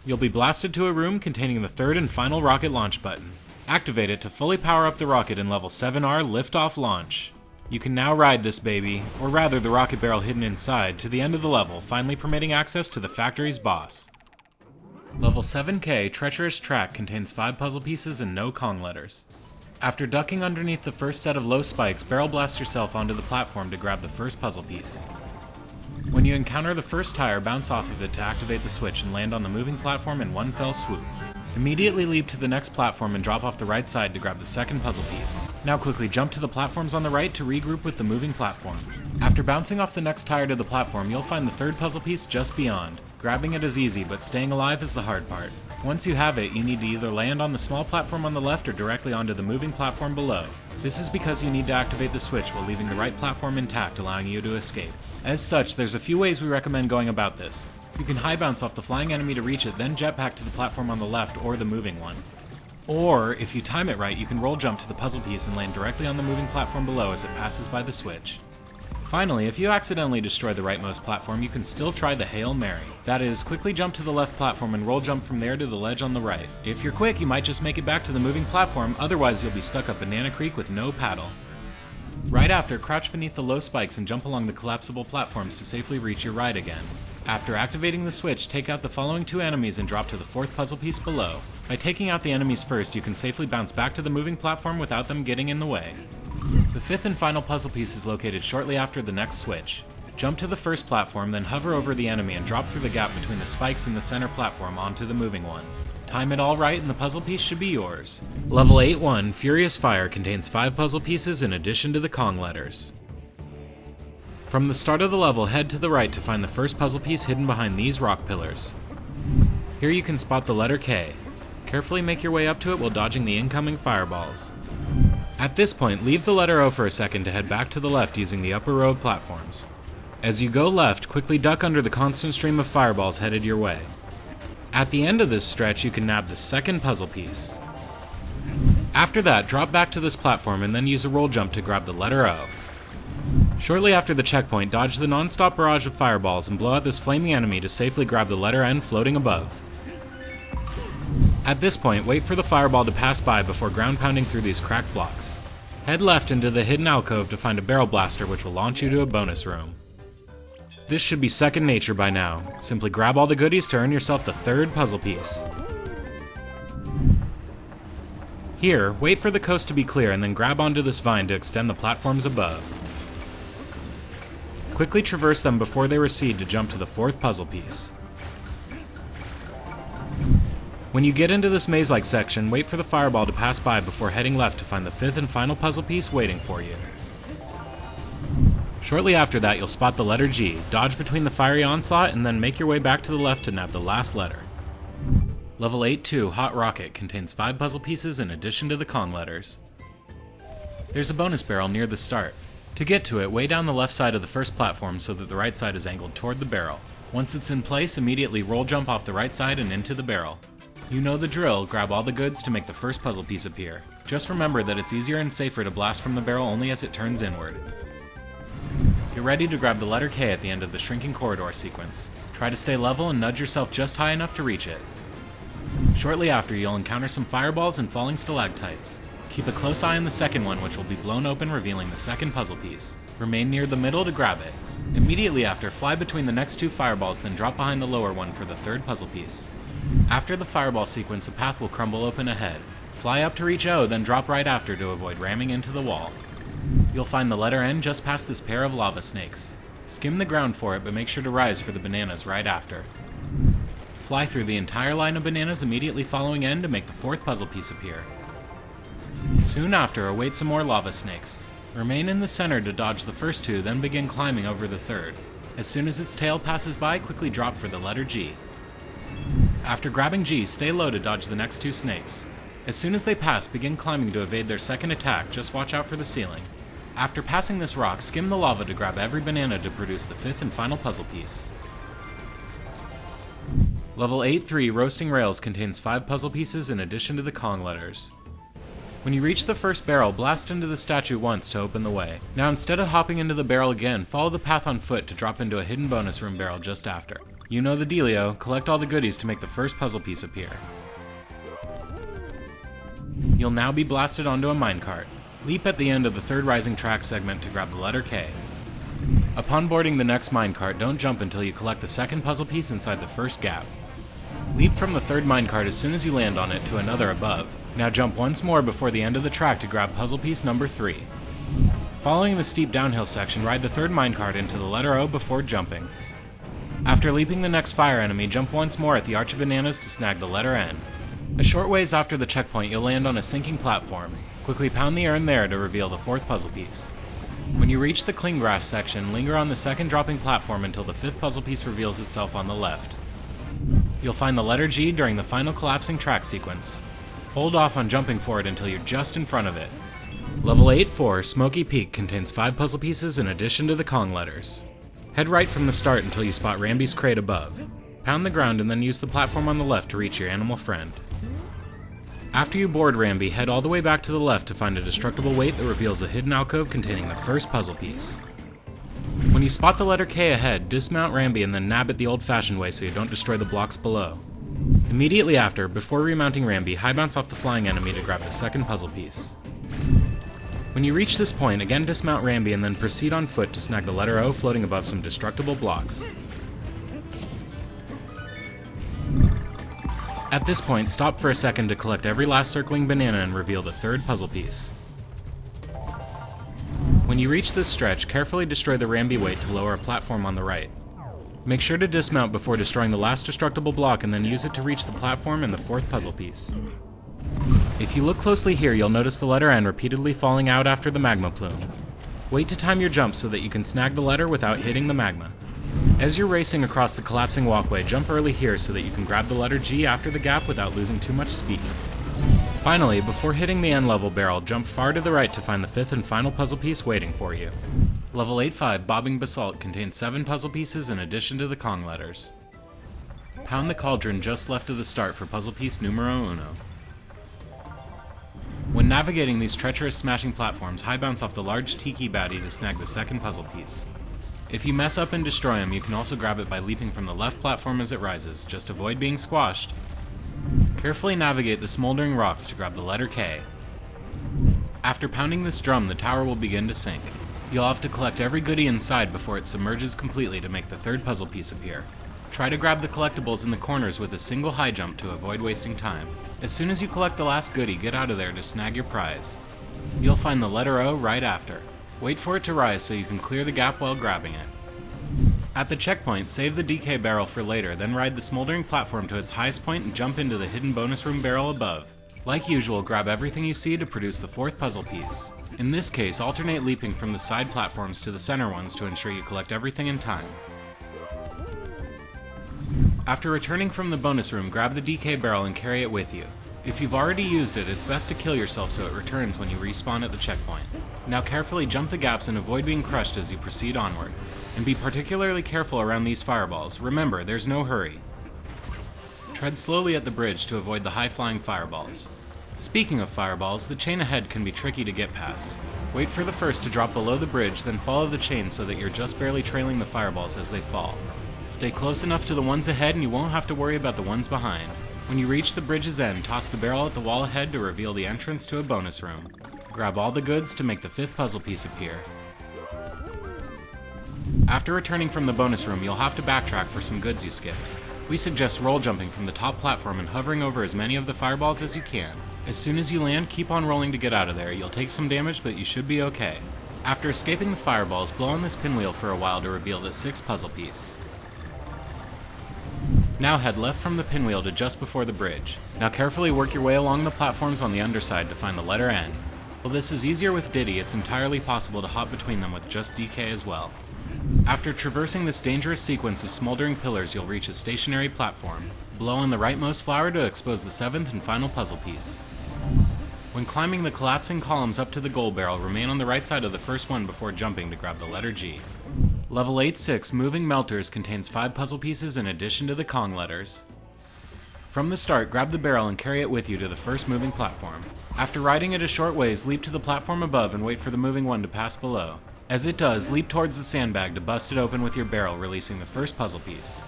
You'll be blasted to a room containing the 3rd and final rocket launch button. Activate it to fully power up the rocket in level 7R Liftoff Launch. You can now ride this baby, or rather the rocket barrel hidden inside, to the end of the level, finally permitting access to the factory's boss. Level 7K Treacherous Track contains 5 puzzle pieces and no Kong letters. After ducking underneath the first set of low spikes, barrel blast yourself onto the platform to grab the first puzzle piece. When you encounter the first tire, bounce off of it to activate the switch and land on the moving platform in one fell swoop. Immediately leap to the next platform and drop off the right side to grab the second puzzle piece. Now quickly jump to the platforms on the right to regroup with the moving platform. After bouncing off the next tire to the platform, you'll find the 3rd puzzle piece just beyond. Grabbing it is easy, but staying alive is the hard part. Once you have it, you need to either land on the small platform on the left or directly onto the moving platform below. This is because you need to activate the switch while leaving the right platform intact, allowing you to escape. As such, there's a few ways we recommend going about this. You can high bounce off the flying enemy to reach it, then jetpack to the platform on the left or the moving one. Or, if you time it right, you can roll jump to the puzzle piece and land directly on the moving platform below as it passes by the switch. Finally, if you accidentally destroy the rightmost platform, you can still try the Hail Mary. That is, quickly jump to the left platform and roll jump from there to the ledge on the right. If you're quick, you might just make it back to the moving platform, otherwise you'll be stuck up Banana Creek with no paddle. Right after, crouch beneath the low spikes and jump along the collapsible platforms to safely reach your ride again. After activating the switch, take out the following 2 enemies and drop to the 4th puzzle piece below. By taking out the enemies first, you can safely bounce back to the moving platform without them getting in the way. The 5th and final puzzle piece is located shortly after the next switch. Jump to the first platform, then hover over the enemy and drop through the gap between the spikes and the center platform onto the moving one. Time it all right and the puzzle piece should be yours. Level 8-1, Furious Fire, contains 5 puzzle pieces in addition to the Kong letters. From the start of the level, head to the right to find the first puzzle piece hidden behind these rock pillars. Here you can spot the letter K. Carefully make your way up to it while dodging the incoming fireballs. At this point, leave the letter O for a second to head back to the left using the upper row of platforms. As you go left, quickly duck under the constant stream of fireballs headed your way. At the end of this stretch, you can nab the second puzzle piece. After that, drop back to this platform and then use a roll jump to grab the letter O. Shortly after the checkpoint, dodge the non-stop barrage of fireballs and blow out this flaming enemy to safely grab the letter N floating above. At this point, wait for the fireball to pass by before ground pounding through these cracked blocks. Head left into the hidden alcove to find a barrel blaster which will launch you to a bonus room. This should be second nature by now. Simply grab all the goodies to earn yourself the 3rd puzzle piece. Here, wait for the coast to be clear and then grab onto this vine to extend the platforms above. Quickly traverse them before they recede to jump to the 4th puzzle piece. When you get into this maze-like section, wait for the fireball to pass by before heading left to find the 5th and final puzzle piece waiting for you. Shortly after that, you'll spot the letter G, dodge between the fiery onslaught, and then make your way back to the left to nab the last letter. Level 8-2, Hot Rocket, contains 5 puzzle pieces in addition to the Kong letters. There's a bonus barrel near the start. To get to it, way down the left side of the first platform so that the right side is angled toward the barrel. Once it's in place, immediately roll jump off the right side and into the barrel. You know the drill, grab all the goods to make the first puzzle piece appear. Just remember that it's easier and safer to blast from the barrel only as it turns inward. Get ready to grab the letter K at the end of the shrinking corridor sequence. Try to stay level and nudge yourself just high enough to reach it. Shortly after, you'll encounter some fireballs and falling stalactites. Keep a close eye on the second one, which will be blown open, revealing the second puzzle piece. Remain near the middle to grab it. Immediately after, fly between the next 2 fireballs, then drop behind the lower one for the 3rd puzzle piece. After the fireball sequence, a path will crumble open ahead. Fly up to reach O, then drop right after to avoid ramming into the wall. You'll find the letter N just past this pair of lava snakes. Skim the ground for it, but make sure to rise for the bananas right after. Fly through the entire line of bananas immediately following N to make the 4th puzzle piece appear. Soon after, await some more lava snakes. Remain in the center to dodge the first 2, then begin climbing over the 3rd. As soon as its tail passes by, quickly drop for the letter G. After grabbing G, stay low to dodge the next 2 snakes. As soon as they pass, begin climbing to evade their second attack, just watch out for the ceiling. After passing this rock, skim the lava to grab every banana to produce the 5th and final puzzle piece. Level 8-3, Roasting Rails, contains 5 puzzle pieces in addition to the Kong letters. When you reach the first barrel, blast into the statue once to open the way. Now instead of hopping into the barrel again, follow the path on foot to drop into a hidden bonus room barrel just after. You know the dealio, collect all the goodies to make the first puzzle piece appear. You'll now be blasted onto a minecart. Leap at the end of the 3rd rising track segment to grab the letter K. Upon boarding the next minecart, don't jump until you collect the 2nd puzzle piece inside the first gap. Leap from the 3rd minecart as soon as you land on it to another above. Now jump once more before the end of the track to grab puzzle piece number 3. Following the steep downhill section, ride the 3rd minecart into the letter O before jumping. After leaping the next fire enemy, jump once more at the arch of bananas to snag the letter N. A short ways after the checkpoint, you'll land on a sinking platform. Quickly pound the urn there to reveal the 4th puzzle piece. When you reach the cling grass section, linger on the 2nd dropping platform until the 5th puzzle piece reveals itself on the left. You'll find the letter G during the final collapsing track sequence. Hold off on jumping for it until you're just in front of it. Level 8-4, Smoky Peak, contains 5 puzzle pieces in addition to the Kong letters. Head right from the start until you spot Ramby's crate above. Pound the ground and then use the platform on the left to reach your animal friend. After you board Ramby, head all the way back to the left to find a destructible weight that reveals a hidden alcove containing the first puzzle piece. When you spot the letter K ahead, dismount Ramby and then nab it the old-fashioned way so you don't destroy the blocks below. Immediately after, before remounting Ramby, high bounce off the flying enemy to grab the second puzzle piece. When you reach this point, again dismount Ramby and then proceed on foot to snag the letter O floating above some destructible blocks. At this point, stop for a second to collect every last circling banana and reveal the third puzzle piece. When you reach this stretch, carefully destroy the Ramby weight to lower a platform on the right. Make sure to dismount before destroying the last destructible block and then use it to reach the platform and the fourth puzzle piece. If you look closely here, you'll notice the letter N repeatedly falling out after the magma plume. Wait to time your jump so that you can snag the letter without hitting the magma. As you're racing across the collapsing walkway, jump early here so that you can grab the letter G after the gap without losing too much speed. Finally, before hitting the end level barrel, jump far to the right to find the fifth and final puzzle piece waiting for you. Level 8-5 Bobbing Basalt contains 7 puzzle pieces in addition to the Kong letters. Pound the cauldron just left of the start for puzzle piece numero uno. When navigating these treacherous smashing platforms, high bounce off the large tiki baddie to snag the second puzzle piece. If you mess up and destroy him, you can also grab it by leaping from the left platform as it rises, just avoid being squashed. Carefully navigate the smoldering rocks to grab the letter K. After pounding this drum, the tower will begin to sink. You'll have to collect every goodie inside before it submerges completely to make the third puzzle piece appear. Try to grab the collectibles in the corners with a single high jump to avoid wasting time. As soon as you collect the last goodie, get out of there to snag your prize. You'll find the letter O right after. Wait for it to rise so you can clear the gap while grabbing it. At the checkpoint, save the DK barrel for later, then ride the smoldering platform to its highest point and jump into the hidden bonus room barrel above. Like usual, grab everything you see to produce the fourth puzzle piece. In this case, alternate leaping from the side platforms to the center ones to ensure you collect everything in time. After returning from the bonus room, grab the DK barrel and carry it with you. If you've already used it, it's best to kill yourself so it returns when you respawn at the checkpoint. Now carefully jump the gaps and avoid being crushed as you proceed onward. And be particularly careful around these fireballs. Remember, there's no hurry. Tread slowly at the bridge to avoid the high-flying fireballs. Speaking of fireballs, the chain ahead can be tricky to get past. Wait for the first to drop below the bridge, then follow the chain so that you're just barely trailing the fireballs as they fall. Stay close enough to the ones ahead and you won't have to worry about the ones behind. When you reach the bridge's end, toss the barrel at the wall ahead to reveal the entrance to a bonus room. Grab all the goods to make the fifth puzzle piece appear. After returning from the bonus room, you'll have to backtrack for some goods you skipped. We suggest roll jumping from the top platform and hovering over as many of the fireballs as you can. As soon as you land, keep on rolling to get out of there. You'll take some damage, but you should be okay. After escaping the fireballs, blow on this pinwheel for a while to reveal the sixth puzzle piece. Now head left from the pinwheel to just before the bridge. Now carefully work your way along the platforms on the underside to find the letter N. While this is easier with Diddy, it's entirely possible to hop between them with just DK as well. After traversing this dangerous sequence of smoldering pillars, you'll reach a stationary platform. Blow on the rightmost flower to expose the seventh and final puzzle piece. When climbing the collapsing columns up to the gold barrel, remain on the right side of the first one before jumping to grab the letter G. Level 8-6 Moving Melters contains 5 puzzle pieces in addition to the Kong letters. From the start, grab the barrel and carry it with you to the first moving platform. After riding it a short ways, leap to the platform above and wait for the moving one to pass below. As it does, leap towards the sandbag to bust it open with your barrel, releasing the first puzzle piece.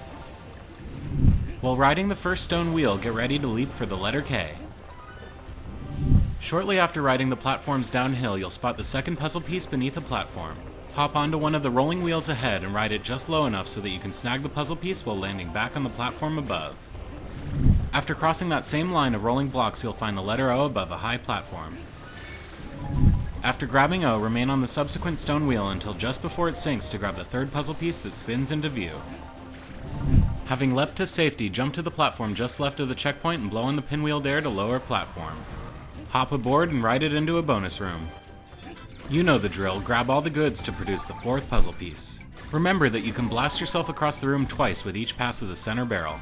While riding the first stone wheel, get ready to leap for the letter K. Shortly after riding the platforms downhill, you'll spot the second puzzle piece beneath a platform. Hop onto one of the rolling wheels ahead and ride it just low enough so that you can snag the puzzle piece while landing back on the platform above. After crossing that same line of rolling blocks, you'll find the letter O above a high platform. After grabbing O, remain on the subsequent stone wheel until just before it sinks to grab the third puzzle piece that spins into view. Having leapt to safety, jump to the platform just left of the checkpoint and blow on the pinwheel there to lower platform. Hop aboard and ride it into a bonus room. You know the drill, grab all the goods to produce the fourth puzzle piece. Remember that you can blast yourself across the room twice with each pass of the center barrel.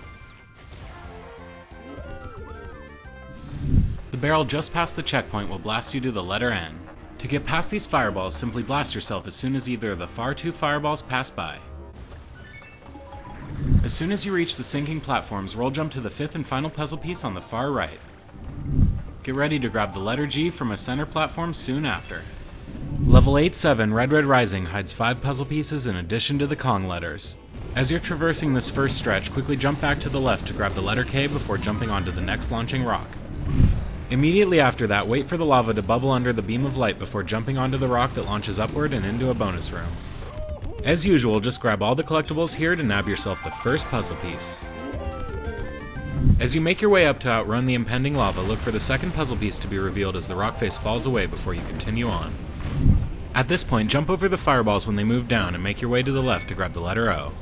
The barrel just past the checkpoint will blast you to the letter N. To get past these fireballs, simply blast yourself as soon as either of the far two fireballs pass by. As soon as you reach the sinking platforms, roll jump to the fifth and final puzzle piece on the far right. Get ready to grab the letter G from a center platform soon after. Level 8-7 Red Red Rising hides 5 puzzle pieces in addition to the Kong letters. As you're traversing this first stretch, quickly jump back to the left to grab the letter K before jumping onto the next launching rock. Immediately after that, wait for the lava to bubble under the beam of light before jumping onto the rock that launches upward and into a bonus room. As usual, just grab all the collectibles here to nab yourself the first puzzle piece. As you make your way up to outrun the impending lava, look for the second puzzle piece to be revealed as the rock face falls away before you continue on. At this point, jump over the fireballs when they move down and make your way to the left to grab the letter O.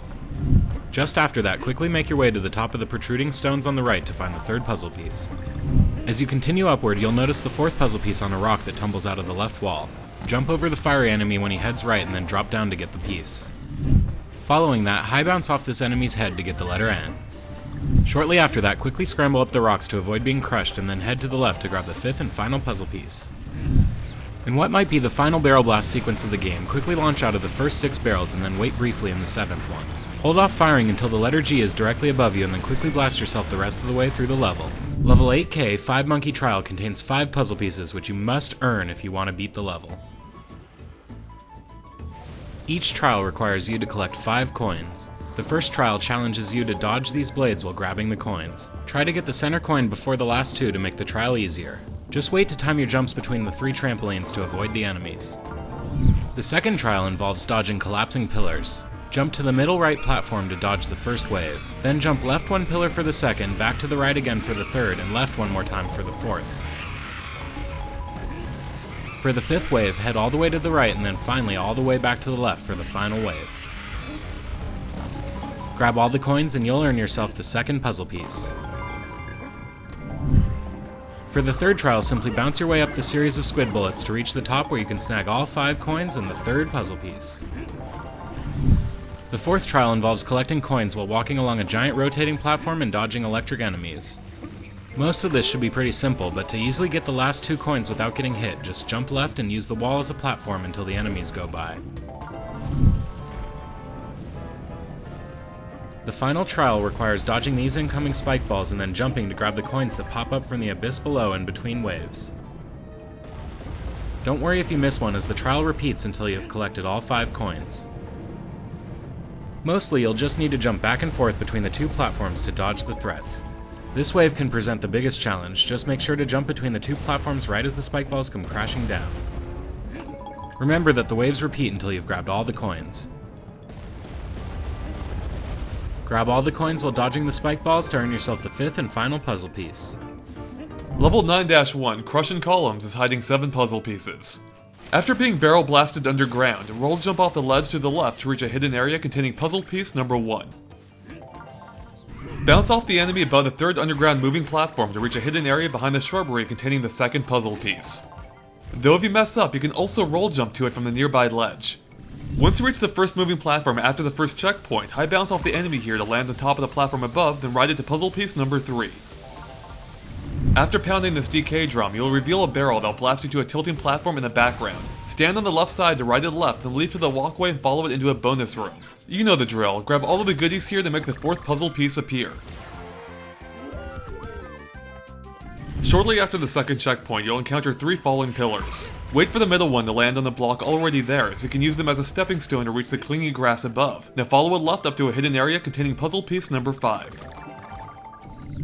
Just after that, quickly make your way to the top of the protruding stones on the right to find the third puzzle piece. As you continue upward, you'll notice the fourth puzzle piece on a rock that tumbles out of the left wall. Jump over the fiery enemy when he heads right and then drop down to get the piece. Following that, high bounce off this enemy's head to get the letter N. Shortly after that, quickly scramble up the rocks to avoid being crushed and then head to the left to grab the fifth and final puzzle piece. In what might be the final barrel blast sequence of the game, quickly launch out of the first 6 barrels and then wait briefly in the 7th one. Hold off firing until the letter G is directly above you and then quickly blast yourself the rest of the way through the level. Level 8K 5 Monkey Trial contains 5 puzzle pieces which you must earn if you want to beat the level. Each trial requires you to collect 5 coins. The first trial challenges you to dodge these blades while grabbing the coins. Try to get the center coin before the last 2 to make the trial easier. Just wait to time your jumps between the 3 trampolines to avoid the enemies. The second trial involves dodging collapsing pillars. Jump to the middle right platform to dodge the first wave. Then jump left 1 pillar for the second, back to the right again for the third, and left 1 more time for the fourth. For the 5th wave, head all the way to the right and then finally all the way back to the left for the final wave. Grab all the coins and you'll earn yourself the second puzzle piece. For the third trial, simply bounce your way up the series of squid bullets to reach the top where you can snag all 5 coins and the third puzzle piece. The fourth trial involves collecting coins while walking along a giant rotating platform and dodging electric enemies. Most of this should be pretty simple, but to easily get the last 2 coins without getting hit, just jump left and use the wall as a platform until the enemies go by. The final trial requires dodging these incoming spike balls and then jumping to grab the coins that pop up from the abyss below and between waves. Don't worry if you miss one, as the trial repeats until you have collected all 5 coins. Mostly, you'll just need to jump back and forth between the 2 platforms to dodge the threats. This wave can present the biggest challenge, just make sure to jump between the 2 platforms right as the spike balls come crashing down. Remember that the waves repeat until you've grabbed all the coins. Grab all the coins while dodging the spike balls to earn yourself the 5th and final puzzle piece. Level 9-1 Crushing Columns is hiding 7 puzzle pieces. After being barrel blasted underground, roll jump off the ledge to the left to reach a hidden area containing puzzle piece number 1. Bounce off the enemy above the 3rd underground moving platform to reach a hidden area behind the shrubbery containing the 2nd puzzle piece. Though if you mess up, you can also roll jump to it from the nearby ledge. Once you reach the first moving platform after the first checkpoint, high bounce off the enemy here to land on top of the platform above, then ride it to puzzle piece number 3. After pounding this DK drum, you'll reveal a barrel that'll blast you to a tilting platform in the background. Stand on the left side to ride it left, then leap to the walkway and follow it into a bonus room. You know the drill, grab all of the goodies here to make the 4th puzzle piece appear. Shortly after the 2nd checkpoint, you'll encounter 3 falling pillars. Wait for the middle one to land on the block already there, so you can use them as a stepping stone to reach the clingy grass above. Now follow it left up to a hidden area containing puzzle piece number 5.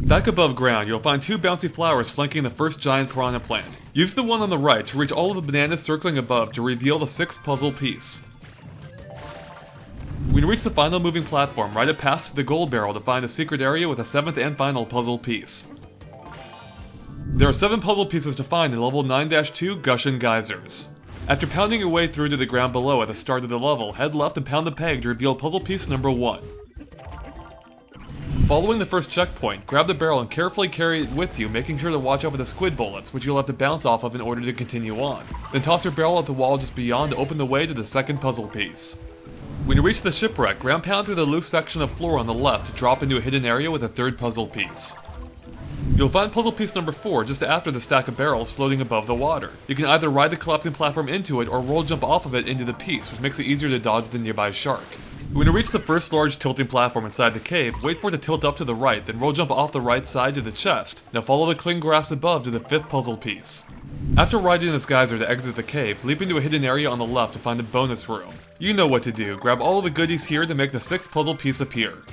Back above ground, you'll find 2 bouncy flowers flanking the first giant piranha plant. Use the one on the right to reach all of the bananas circling above to reveal the 6th puzzle piece. When you reach the final moving platform, ride it past the gold barrel to find a secret area with a 7th and final puzzle piece. There are 7 puzzle pieces to find in level 9-2 Gushing Geysers. After pounding your way through to the ground below at the start of the level, head left and pound the peg to reveal puzzle piece number 1. Following the first checkpoint, grab the barrel and carefully carry it with you, making sure to watch out for the squid bullets, which you'll have to bounce off of in order to continue on. Then toss your barrel at the wall just beyond to open the way to the 2nd puzzle piece. When you reach the shipwreck, ground pound through the loose section of floor on the left to drop into a hidden area with a 3rd puzzle piece. You'll find puzzle piece number 4 just after the stack of barrels floating above the water. You can either ride the collapsing platform into it or roll jump off of it into the piece, which makes it easier to dodge the nearby shark. When you reach the first large tilting platform inside the cave, wait for it to tilt up to the right, then roll jump off the right side to the chest. Now follow the cling grass above to the 5th puzzle piece. After riding this geyser to exit the cave, leap into a hidden area on the left to find a bonus room. You know what to do, grab all of the goodies here to make the 6th puzzle piece appear.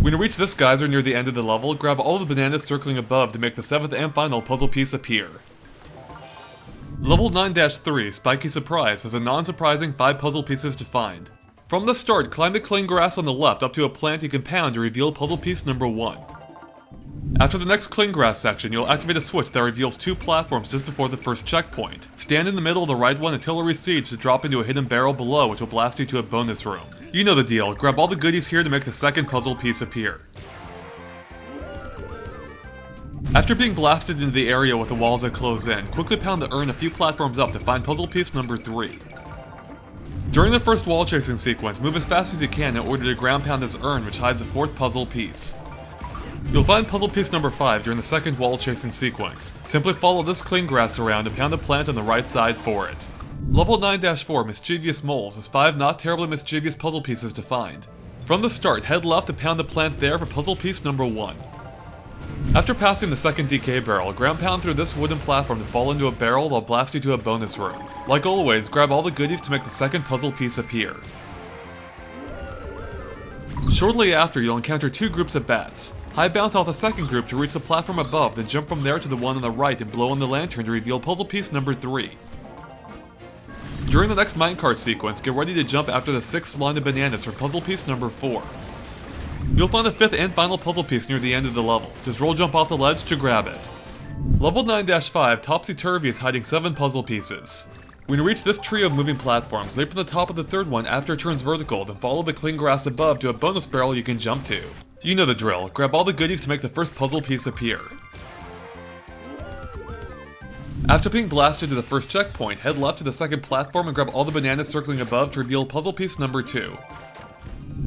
When you reach this geyser near the end of the level, grab all of the bananas circling above to make the 7th and final puzzle piece appear. Level 9-3, Spiky Surprise, has a non-surprising 5 puzzle pieces to find. From the start, climb the cling grass on the left up to a plant you can pound to reveal puzzle piece number 1. After the next cling grass section, you'll activate a switch that reveals 2 platforms just before the first checkpoint. Stand in the middle of the right one until it recedes to drop into a hidden barrel below, which will blast you to a bonus room. You know the deal, grab all the goodies here to make the 2nd puzzle piece appear. After being blasted into the area with the walls that close in, quickly pound the urn a few platforms up to find puzzle piece number 3. During the first wall chasing sequence, move as fast as you can in order to ground pound this urn, which hides the 4th puzzle piece. You'll find puzzle piece number 5 during the second wall chasing sequence. Simply follow this cling grass around and pound the plant on the right side for it. Level 9-4, Mischievous Moles, has 5 not terribly mischievous puzzle pieces to find. From the start, head left to pound the plant there for puzzle piece number 1. After passing the second DK barrel, ground pound through this wooden platform to fall into a barrel that'll blast you to a bonus room. Like always, grab all the goodies to make the 2nd puzzle piece appear. Shortly after, you'll encounter 2 groups of bats. High bounce off the second group to reach the platform above, then jump from there to the one on the right and blow on the lantern to reveal puzzle piece number 3. During the next minecart sequence, get ready to jump after the 6th line of bananas for puzzle piece number 4. You'll find the 5th and final puzzle piece near the end of the level. Just roll jump off the ledge to grab it. Level 9-5, Topsy Turvy, is hiding 7 puzzle pieces. When you reach this trio of moving platforms, leap from the top of the 3rd one after it turns vertical, then follow the cling grass above to a bonus barrel you can jump to. You know the drill, grab all the goodies to make the 1st puzzle piece appear. After being blasted to the first checkpoint, head left to the 2nd platform and grab all the bananas circling above to reveal puzzle piece number 2.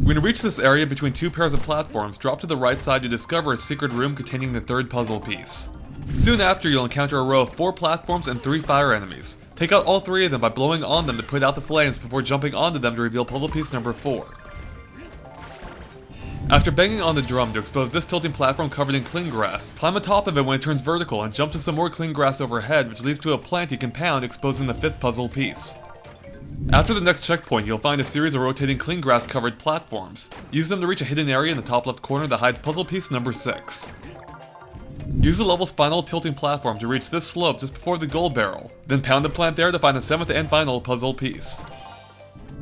When you reach this area between 2 pairs of platforms, drop to the right side to discover a secret room containing the 3rd puzzle piece. Soon after, you'll encounter a row of 4 platforms and 3 fire enemies. Take out all 3 of them by blowing on them to put out the flames before jumping onto them to reveal puzzle piece number 4. After banging on the drum to expose this tilting platform covered in cling grass, climb atop of it when it turns vertical and jump to some more cling grass overhead, which leads to a plant you can pound, exposing the 5th puzzle piece. After the next checkpoint, you'll find a series of rotating cling grass covered platforms. Use them to reach a hidden area in the top left corner that hides puzzle piece number 6. Use the level's final tilting platform to reach this slope just before the gold barrel, then pound the plant there to find the 7th and final puzzle piece.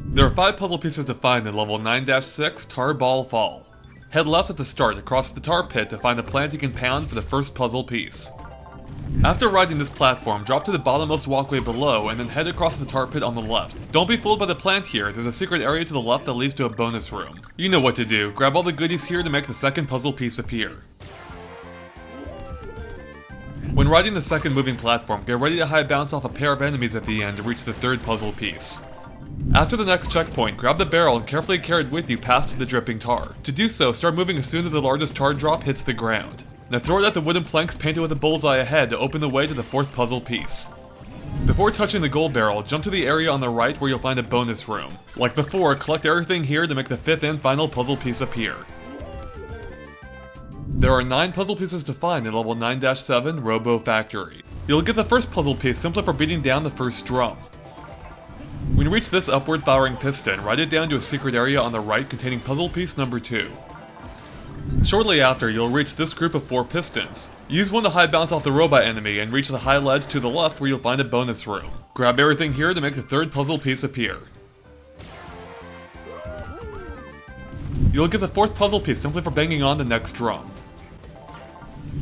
There are 5 puzzle pieces to find in level 9-6, Tar Ball Fall. Head left at the start across the tar pit to find a plant you can pound for the 1st puzzle piece. After riding this platform, drop to the bottommost walkway below and then head across the tar pit on the left. Don't be fooled by the plant here, there's a secret area to the left that leads to a bonus room. You know what to do, grab all the goodies here to make the 2nd puzzle piece appear. When riding the 2nd moving platform, get ready to high bounce off a pair of enemies at the end to reach the 3rd puzzle piece. After the next checkpoint, grab the barrel and carefully carry it with you past the dripping tar. To do so, start moving as soon as the largest tar drop hits the ground. Now throw it at the wooden planks painted with a bullseye ahead to open the way to the 4th puzzle piece. Before touching the gold barrel, jump to the area on the right where you'll find a bonus room. Like before, collect everything here to make the 5th and final puzzle piece appear. There are 9 puzzle pieces to find in level 9-7, Robo Factory. You'll get the 1st puzzle piece simply for beating down the first drum. When you reach this upward firing piston, ride it down to a secret area on the right containing puzzle piece number 2. Shortly after, you'll reach this group of 4 pistons. Use one to high bounce off the robot enemy and reach the high ledge to the left where you'll find a bonus room. Grab everything here to make the 3rd puzzle piece appear. You'll get the 4th puzzle piece simply for banging on the next drum.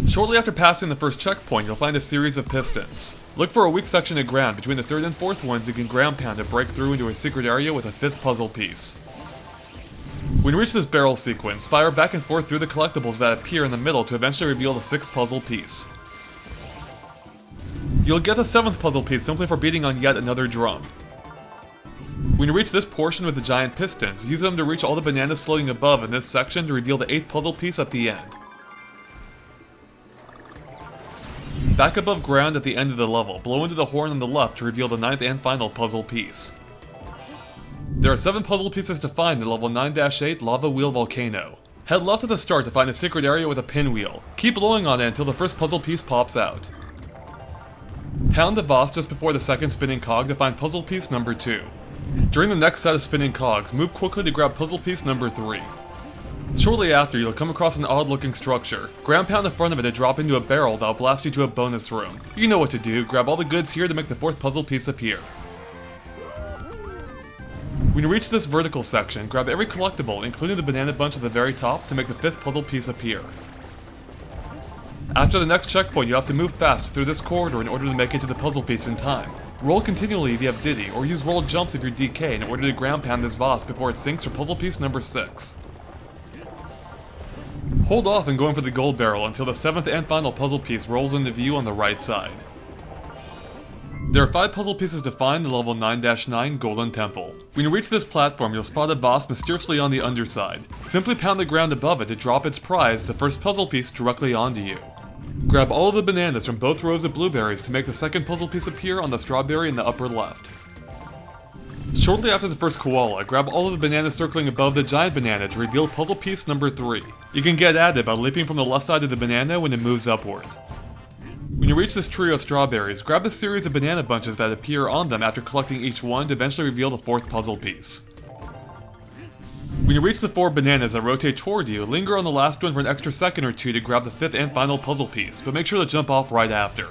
Shortly after passing the first checkpoint, you'll find a series of pistons. Look for a weak section of ground between the 3rd and 4th ones you can ground pound to break through into a secret area with a 5th puzzle piece. When you reach this barrel sequence, fire back and forth through the collectibles that appear in the middle to eventually reveal the 6th puzzle piece. You'll get the 7th puzzle piece simply for beating on yet another drum. When you reach this portion with the giant pistons, use them to reach all the bananas floating above in this section to reveal the 8th puzzle piece at the end. Back above ground at the end of the level, blow into the horn on the left to reveal the 9th and final puzzle piece. There are 7 puzzle pieces to find in level 9-8 Lava Wheel Volcano. Head left at the start to find a secret area with a pinwheel. Keep blowing on it until the first puzzle piece pops out. Pound the vase just before the second spinning cog to find puzzle piece number 2. During the next set of spinning cogs, move quickly to grab puzzle piece number 3. Shortly after, you'll come across an odd-looking structure. Ground pound in front of it to drop into a barrel that'll blast you to a bonus room. You know what to do, grab all the goods here to make the 4th puzzle piece appear. When you reach this vertical section, grab every collectible, including the banana bunch at the very top, to make the 5th puzzle piece appear. After the next checkpoint, you have to move fast through this corridor in order to make it to the puzzle piece in time. Roll continually if you have Diddy, or use roll jumps if you're DK in order to ground pound this vase before it sinks for puzzle piece number 6. Hold off and go in for the gold barrel until the 7th and final puzzle piece rolls into view on the right side. There are 5 puzzle pieces to find in level 9-9 Golden Temple. When you reach this platform, you'll spot a vase mysteriously on the underside. Simply pound the ground above it to drop its prize, the first puzzle piece, directly onto you. Grab all of the bananas from both rows of blueberries to make the second puzzle piece appear on the strawberry in the upper left. Shortly after the first koala, grab all of the bananas circling above the giant banana to reveal puzzle piece number 3. You can get at it by leaping from the left side of the banana when it moves upward. When you reach this trio of strawberries, grab the series of banana bunches that appear on them after collecting each one to eventually reveal the 4th puzzle piece. When you reach the 4 bananas that rotate toward you, linger on the last one for an extra second or 2 to grab the 5th and final puzzle piece, but make sure to jump off right after.